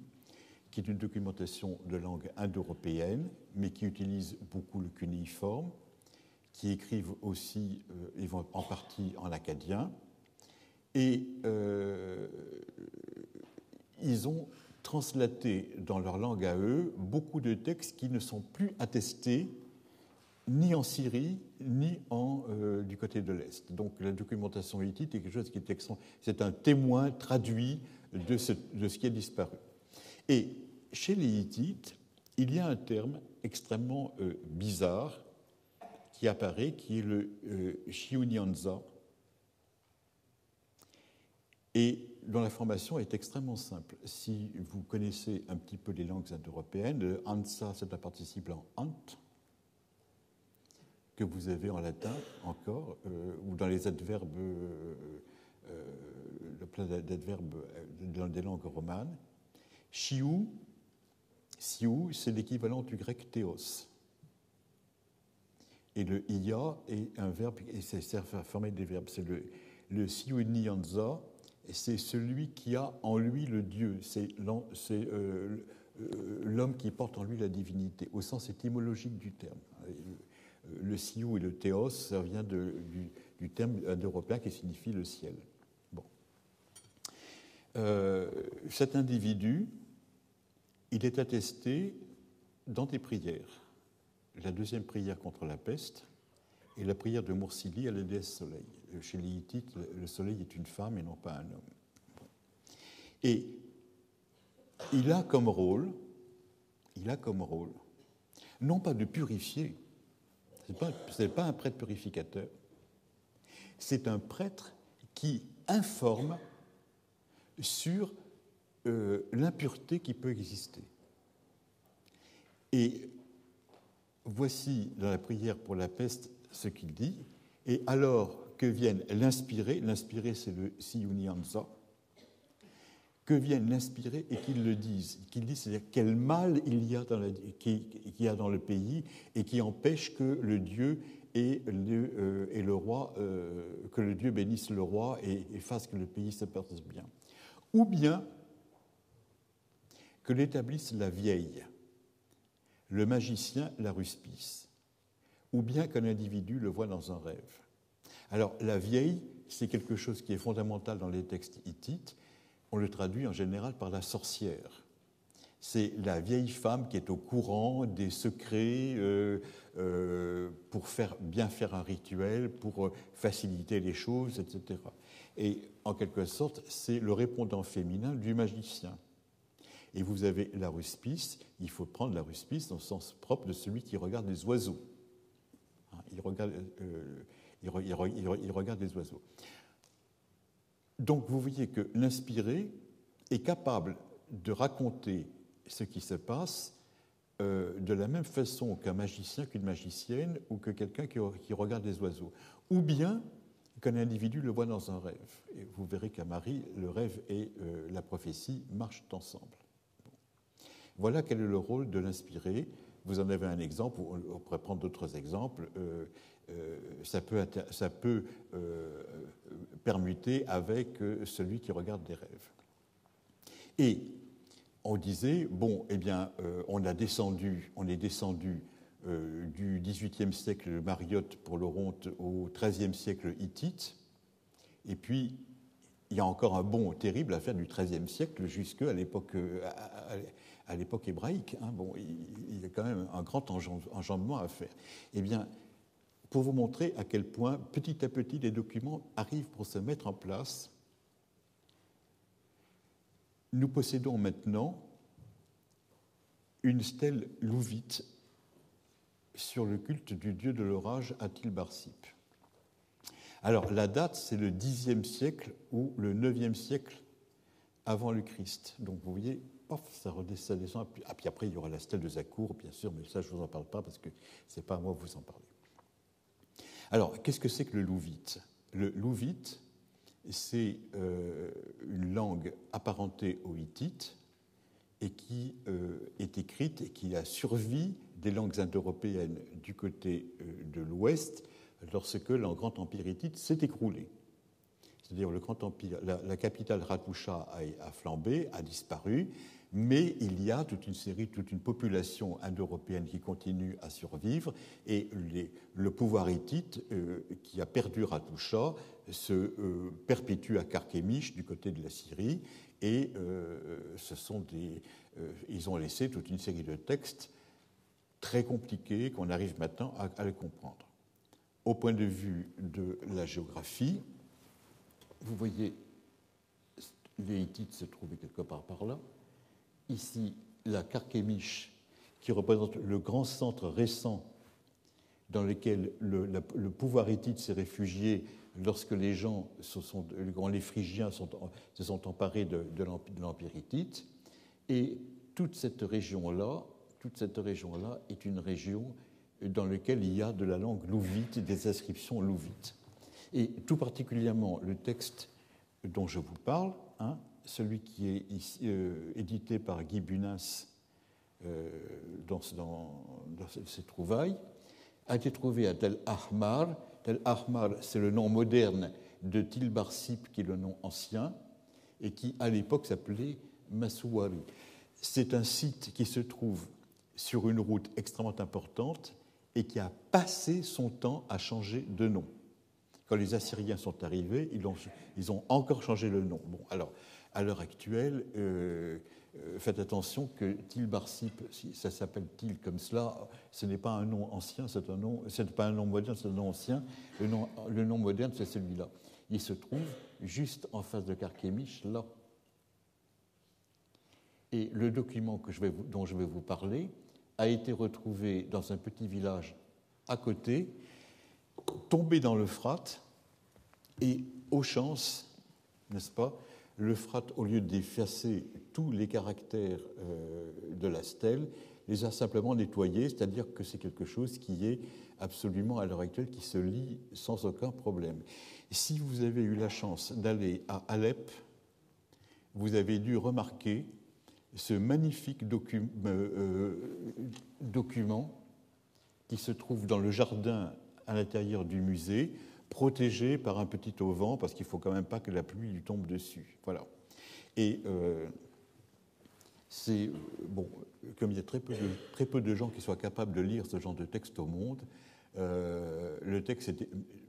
Speaker 1: qui est une documentation de langue indo-européenne, mais qui utilise beaucoup le cunéiforme, qui écrivent aussi, ils vont en partie en akkadien, et ils ont translaté dans leur langue à eux beaucoup de textes qui ne sont plus attestés ni en Syrie, ni du côté de l'Est. Donc la documentation hittite est quelque chose qui est c'est un témoin traduit de ce qui a disparu. Et chez les Hittites, il y a un terme extrêmement bizarre qui apparaît, qui est le Shiunyanza, et dont la formation est extrêmement simple. Si vous connaissez un petit peu les langues indo-européennes, le Hansa, c'est un participe en ant, que vous avez en latin encore, ou dans les adverbes, le plein d'adverbes dans des langues romanes. Siou, c'est l'équivalent du grec théos. Et le iya est un verbe, et c'est sert à former des verbes. C'est le siunyanza, et c'est celui qui a en lui le Dieu. C'est l'homme qui porte en lui la divinité, au sens étymologique du terme. Le siou et le théos, ça vient du terme indo-européen qui signifie le ciel. Bon. Cet individu, il est attesté dans des prières. La deuxième prière contre la peste et la prière de Mursili à la déesse Soleil. Chez les Hittites, le Soleil est une femme et non pas un homme. Bon. Et il a comme rôle, non pas de purifier, ce n'est pas un prêtre purificateur, c'est un prêtre qui informe sur l'impureté qui peut exister. Et voici dans la prière pour la peste ce qu'il dit, et alors que vienne l'inspirer c'est le Siunyanza, que vienne l'inspirer et qu'il le dise, c'est-à-dire quel mal il y a dans le pays et qui empêche que le Dieu et le roi, que le Dieu bénisse le roi et fasse que le pays se porte bien. Ou bien que l'établisse la vieille, le magicien la ruspice, ou bien qu'un individu le voit dans un rêve. Alors, la vieille, c'est quelque chose qui est fondamental dans les textes hittites. On le traduit en général par la sorcière. C'est la vieille femme qui est au courant des secrets pour bien faire un rituel, pour faciliter les choses, etc. Et en quelque sorte, c'est le répondant féminin du magicien. Et vous avez la ruspice, il faut prendre la ruspice dans le sens propre de celui qui regarde les oiseaux. Il regarde les oiseaux. Donc vous voyez que l'inspiré est capable de raconter ce qui se passe de la même façon qu'un magicien, qu'une magicienne, ou que quelqu'un qui regarde les oiseaux. Ou bien qu'un individu le voit dans un rêve. Et vous verrez qu'à Marie, le rêve et la prophétie marchent ensemble. Bon. Voilà quel est le rôle de l'inspiré. Vous en avez un exemple, on pourrait prendre d'autres exemples. Ça peut permuter avec celui qui regarde des rêves. Et on disait, bon, eh bien, on est descendu du XVIIIe siècle mariotte pour l'Oronte au XIIIe siècle hittite, et puis il y a encore un bond terrible à faire du XIIIe siècle jusqu'à l'époque hébraïque. Hein. Bon, il y a quand même un grand enjambement à faire. Eh bien, pour vous montrer à quel point, petit à petit, les documents arrivent pour se mettre en place, nous possédons maintenant une stèle louvite sur le culte du dieu de l'orage Atil-Barsip. Alors, la date, c'est le Xe siècle ou le IXe siècle avant le Christ. Donc, vous voyez, paf, ça descend. Ah, puis après, il y aura la stèle de Zakour, bien sûr, mais ça, je ne vous en parle pas parce que ce n'est pas à moi de vous en parler. Alors, qu'est-ce que c'est que le louvite ? Le louvite, c'est une langue apparentée au hittite et qui est écrite et qui a survécu des langues indo-européennes du côté de l'Ouest lorsque le Grand Empire hittite s'est écroulé. C'est-à-dire le Grand Empire, la capitale Ratusha a flambé, a disparu, mais il y a toute une population indo-européenne qui continue à survivre, et le pouvoir hittite qui a perdu Ratusha se perpétue à Carchemish du côté de la Syrie, et ils ont laissé toute une série de textes très compliqués qu'on arrive maintenant à les comprendre. Au point de vue de la géographie, vous voyez, les Hittites se trouvaient quelque part par là. Ici, la Carchemish, qui représente le grand centre récent dans lequel le pouvoir hittite s'est réfugié lorsque les Phrygiens se sont emparés de l'Empire hittite. Et toute cette région-là est une région dans laquelle il y a de la langue louvite, des inscriptions louvites. Et tout particulièrement le texte dont je vous parle, hein, celui qui est ici, édité par Guy Bunas dans ses trouvailles, a été trouvé à Tel Ahmar. Tel Ahmar, c'est le nom moderne de Til-Barsip, qui est le nom ancien, et qui, à l'époque, s'appelait Masouari. C'est un site qui se trouve sur une route extrêmement importante et qui a passé son temps à changer de nom. Quand les Assyriens sont arrivés, ils ont encore changé le nom. Bon, alors, à l'heure actuelle, faites attention que Til-Barsip, si ça s'appelle Til comme cela, ce n'est pas un nom ancien, ce n'est pas un nom moderne, c'est un nom ancien. Le nom moderne, c'est celui-là. Il se trouve juste en face de Carchemish, là. Et le document dont je vais vous parler a été retrouvé dans un petit village à côté, tombé dans l'Euphrate, et aux chances, n'est-ce pas, l'Euphrate, au lieu d'effacer tous les caractères de la stèle, les a simplement nettoyés, c'est-à-dire que c'est quelque chose qui est absolument, à l'heure actuelle, qui se lit sans aucun problème. Et si vous avez eu la chance d'aller à Alep, vous avez dû remarquer ce magnifique document qui se trouve dans le jardin à l'intérieur du musée, protégé par un petit auvent, parce qu'il ne faut quand même pas que la pluie lui tombe dessus. Voilà. Et c'est bon, comme il y a très peu de gens qui soient capables de lire ce genre de texte au monde, le texte,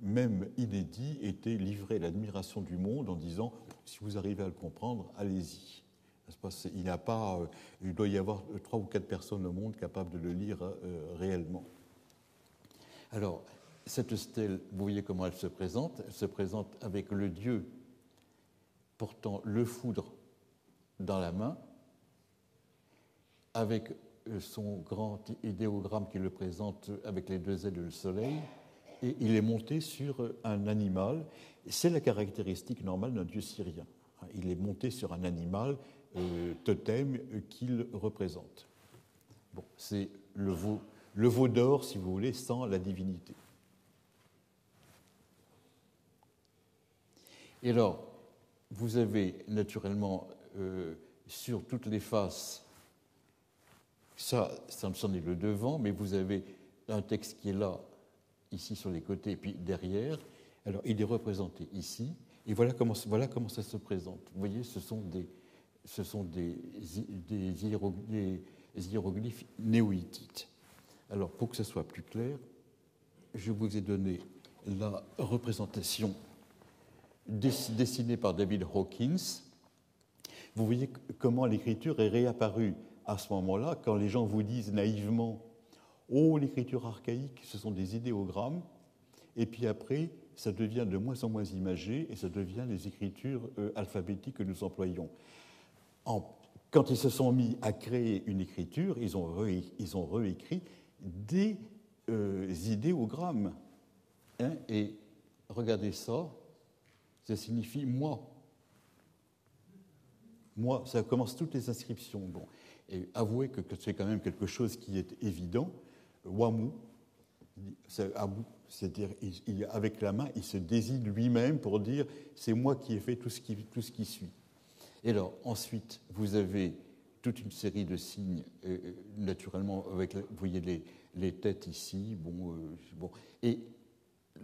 Speaker 1: même inédit, était livré à l'admiration du monde en disant « si vous arrivez à le comprendre, allez-y ». Il doit y avoir 3 ou 4 personnes au monde capables de le lire réellement. Alors, cette stèle, vous voyez comment elle se présente. Elle se présente avec le dieu portant le foudre dans la main, avec son grand idéogramme qui le présente avec les 2 ailes de le soleil, et il est monté sur un animal. C'est la caractéristique normale d'un dieu syrien. Il est monté sur un animal totem qu'il représente. Bon, c'est le veau d'or, si vous voulez, sans la divinité. Et alors, vous avez naturellement sur toutes les faces, ça c'en est le devant, mais vous avez un texte qui est là, ici sur les côtés, et puis derrière. Alors, il est représenté ici, et voilà comment ça se présente. Vous voyez, ce sont des hiéroglyphes néo-hittites. Alors, pour que ce soit plus clair, je vous ai donné la représentation dessinée par David Hawkins. Vous voyez comment l'écriture est réapparue à ce moment-là, quand les gens vous disent naïvement « Oh, l'écriture archaïque, ce sont des idéogrammes », et puis après, ça devient de moins en moins imagé, et ça devient les écritures alphabétiques que nous employons. Quand ils se sont mis à créer une écriture, ils ont réécrit des idéogrammes. Hein, et regardez ça, ça signifie « moi ». Moi, ça commence toutes les inscriptions. Bon. Et avouez que c'est quand même quelque chose qui est évident. Wamu, c'est-à-dire avec la main, il se désigne lui-même pour dire « c'est moi qui ai fait tout ce qui suit ». Et alors, ensuite, vous avez toute une série de signes, naturellement, avec, vous voyez les têtes ici, bon. Et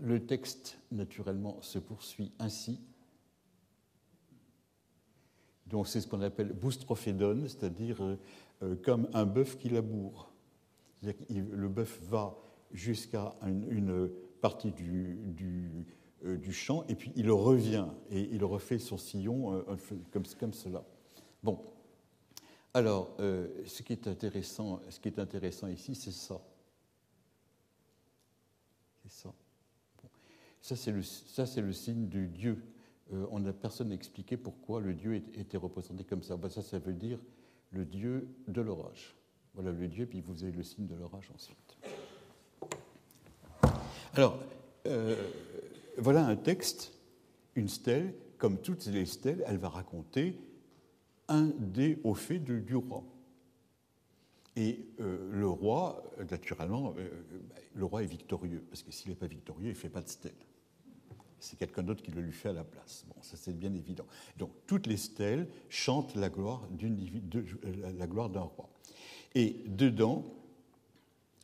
Speaker 1: le texte, naturellement, se poursuit ainsi. Donc, c'est ce qu'on appelle boustrophédon, c'est-à-dire comme un bœuf qui laboure. C'est-à-dire que le bœuf va jusqu'à une partie du champ, et puis il revient, et il refait son sillon comme cela. Bon. Alors, ce qui est intéressant ici, c'est ça. C'est ça. Bon. Ça, c'est le signe du dieu. Personne n'a expliqué pourquoi le dieu était représenté comme ça. Ben, ça veut dire le dieu de l'orage. Voilà le dieu, puis vous avez le signe de l'orage ensuite. Alors, voilà un texte, une stèle. Comme toutes les stèles, elle va raconter un des hauts faits du roi. Et le roi, naturellement, le roi est victorieux, parce que s'il n'est pas victorieux, il ne fait pas de stèle. C'est quelqu'un d'autre qui le lui fait à la place. Bon, ça c'est bien évident. Donc, toutes les stèles chantent la gloire d'un roi. Et dedans,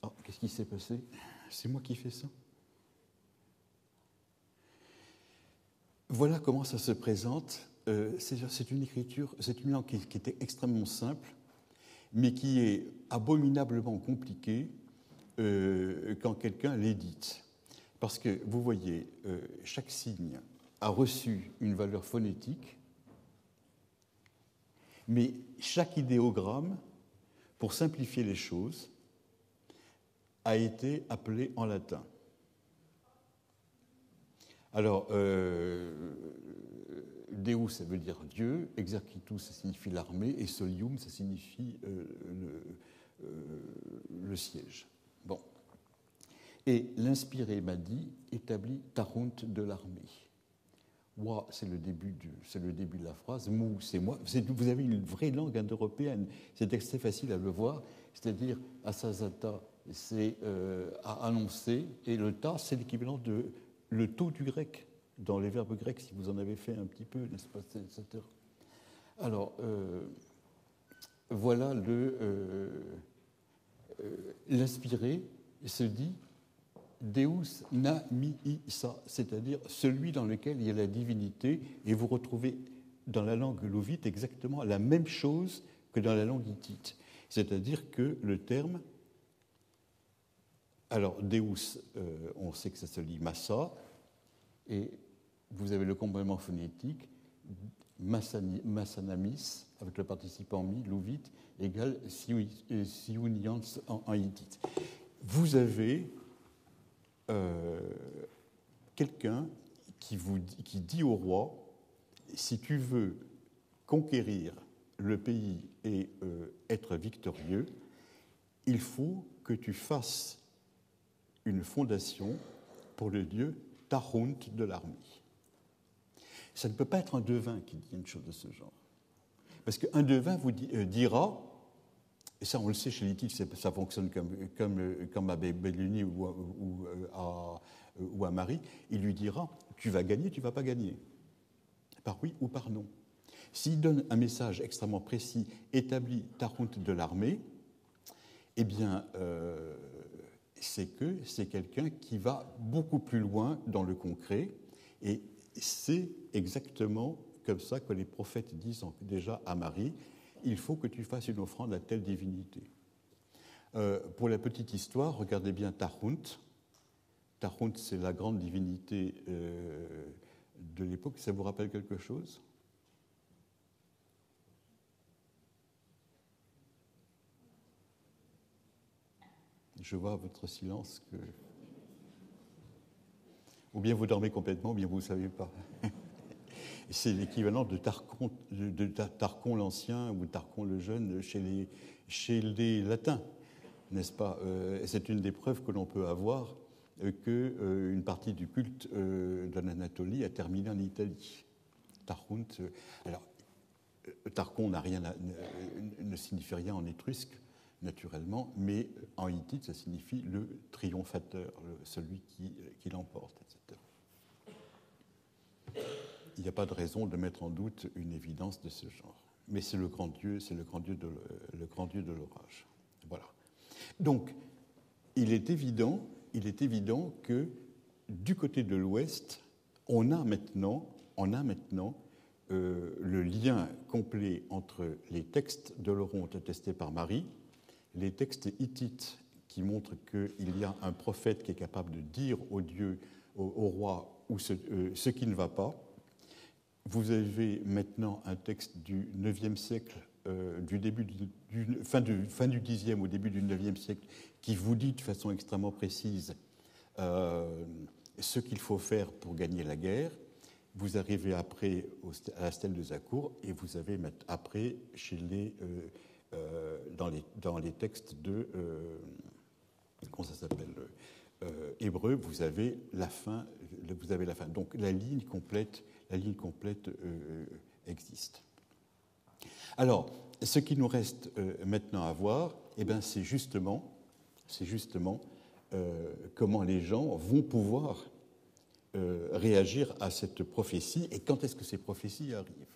Speaker 1: oh, qu'est-ce qui s'est passé? C'est moi qui fais ça? Voilà comment ça se présente. C'est une écriture, c'est une langue qui était extrêmement simple, mais qui est abominablement compliquée quand quelqu'un l'édite. Parce que, vous voyez, chaque signe a reçu une valeur phonétique, mais chaque idéogramme, pour simplifier les choses, a été appelé en latin. Alors, Deus, ça veut dire Dieu, Exercitus, ça signifie l'armée, et Solium, ça signifie le siège. Bon. Et l'inspiré m'a dit, établit Tarunt de l'armée. Wa, c'est le début de la phrase. Mou, c'est moi. Vous avez une vraie langue indo-européenne. C'est assez facile à le voir. C'est-à-dire, asazata, c'est à annoncer. Et le ta, c'est l'équivalent de le taux du grec, dans les verbes grecs, si vous en avez fait un petit peu, n'est-ce pas, etc. Alors, voilà l'inspiré se dit Deus na mihi sa, c'est-à-dire celui dans lequel il y a la divinité, et vous retrouvez dans la langue louvite exactement la même chose que dans la langue hittite. C'est-à-dire que le terme, alors Deus, on sait que ça se lit massa, et vous avez le complément phonétique, massanamis, avec le participant mi, louvite, égale siunians en hittite. Vous avez quelqu'un qui dit au roi, si tu veux conquérir le pays et être victorieux, il faut que tu fasses une fondation pour le dieu Tarhunt de l'armée. Ça ne peut pas être un devin qui dit une chose de ce genre. Parce qu'un devin vous dira, et ça on le sait chez les titres, ça fonctionne comme à Belluni ou à Marie, il lui dira, tu vas gagner, tu ne vas pas gagner, par oui ou par non. S'il donne un message extrêmement précis, établi Tarhunt de l'armée, eh bien, c'est que c'est quelqu'un qui va beaucoup plus loin dans le concret, et c'est exactement comme ça que les prophètes disent déjà à Marie, il faut que tu fasses une offrande à telle divinité. Pour la petite histoire, regardez bien Tarhunt. Tarhunt, c'est la grande divinité de l'époque. Ça vous rappelle quelque chose ? Je vois à votre silence que... Ou bien vous dormez complètement, ou bien vous ne savez pas. C'est l'équivalent de Tarchon l'Ancien ou Tarchon le Jeune chez les Latins, n'est-ce pas ? C'est une des preuves que l'on peut avoir qu'une partie du culte de l'Anatolie a terminé en Italie. Tarhunt, alors, Tarchon ne signifie rien en étrusque, naturellement, mais en hittite, ça signifie le triomphateur, celui qui l'emporte, etc. Il n'y a pas de raison de mettre en doute une évidence de ce genre. Mais c'est le grand Dieu, le grand Dieu de l'orage. Voilà. Donc, il est évident que du côté de l'Ouest, on a maintenant le lien complet entre les textes de l'Oronte attestés par Marie, les textes hittites qui montrent qu'il y a un prophète qui est capable de dire au Dieu, au roi, ce qui ne va pas. Vous avez maintenant un texte du IXe siècle, fin du Xe au début du IXe siècle, qui vous dit de façon extrêmement précise ce qu'il faut faire pour gagner la guerre. Vous arrivez après à la stèle de Zakour et vous avez après dans les textes de comment ça s'appelle hébreu, vous avez la fin. Donc la ligne complète existe. Alors, ce qui nous reste maintenant à voir, eh bien, c'est justement comment les gens vont pouvoir réagir à cette prophétie et quand est-ce que ces prophéties arrivent.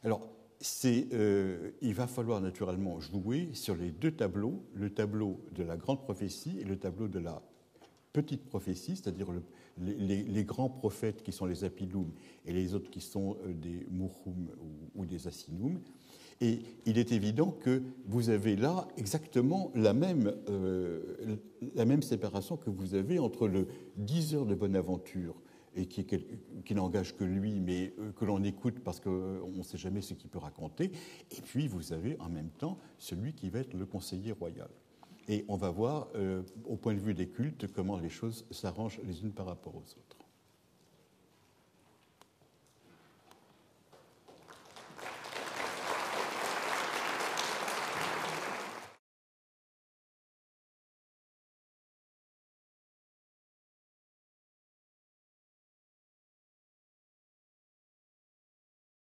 Speaker 1: Alors, il va falloir naturellement jouer sur les deux tableaux, le tableau de la grande prophétie et le tableau de la petite prophétie, c'est-à-dire les grands prophètes qui sont les Apilum et les autres qui sont des Muhum ou des Asinum. Et il est évident que vous avez là exactement la même séparation que vous avez entre le diseur de bonne aventure, et qui n'engage que lui, mais que l'on écoute parce qu'on ne sait jamais ce qu'il peut raconter, et puis vous avez en même temps celui qui va être le conseiller royal. Et on va voir, au point de vue des cultes, comment les choses s'arrangent les unes par rapport aux autres.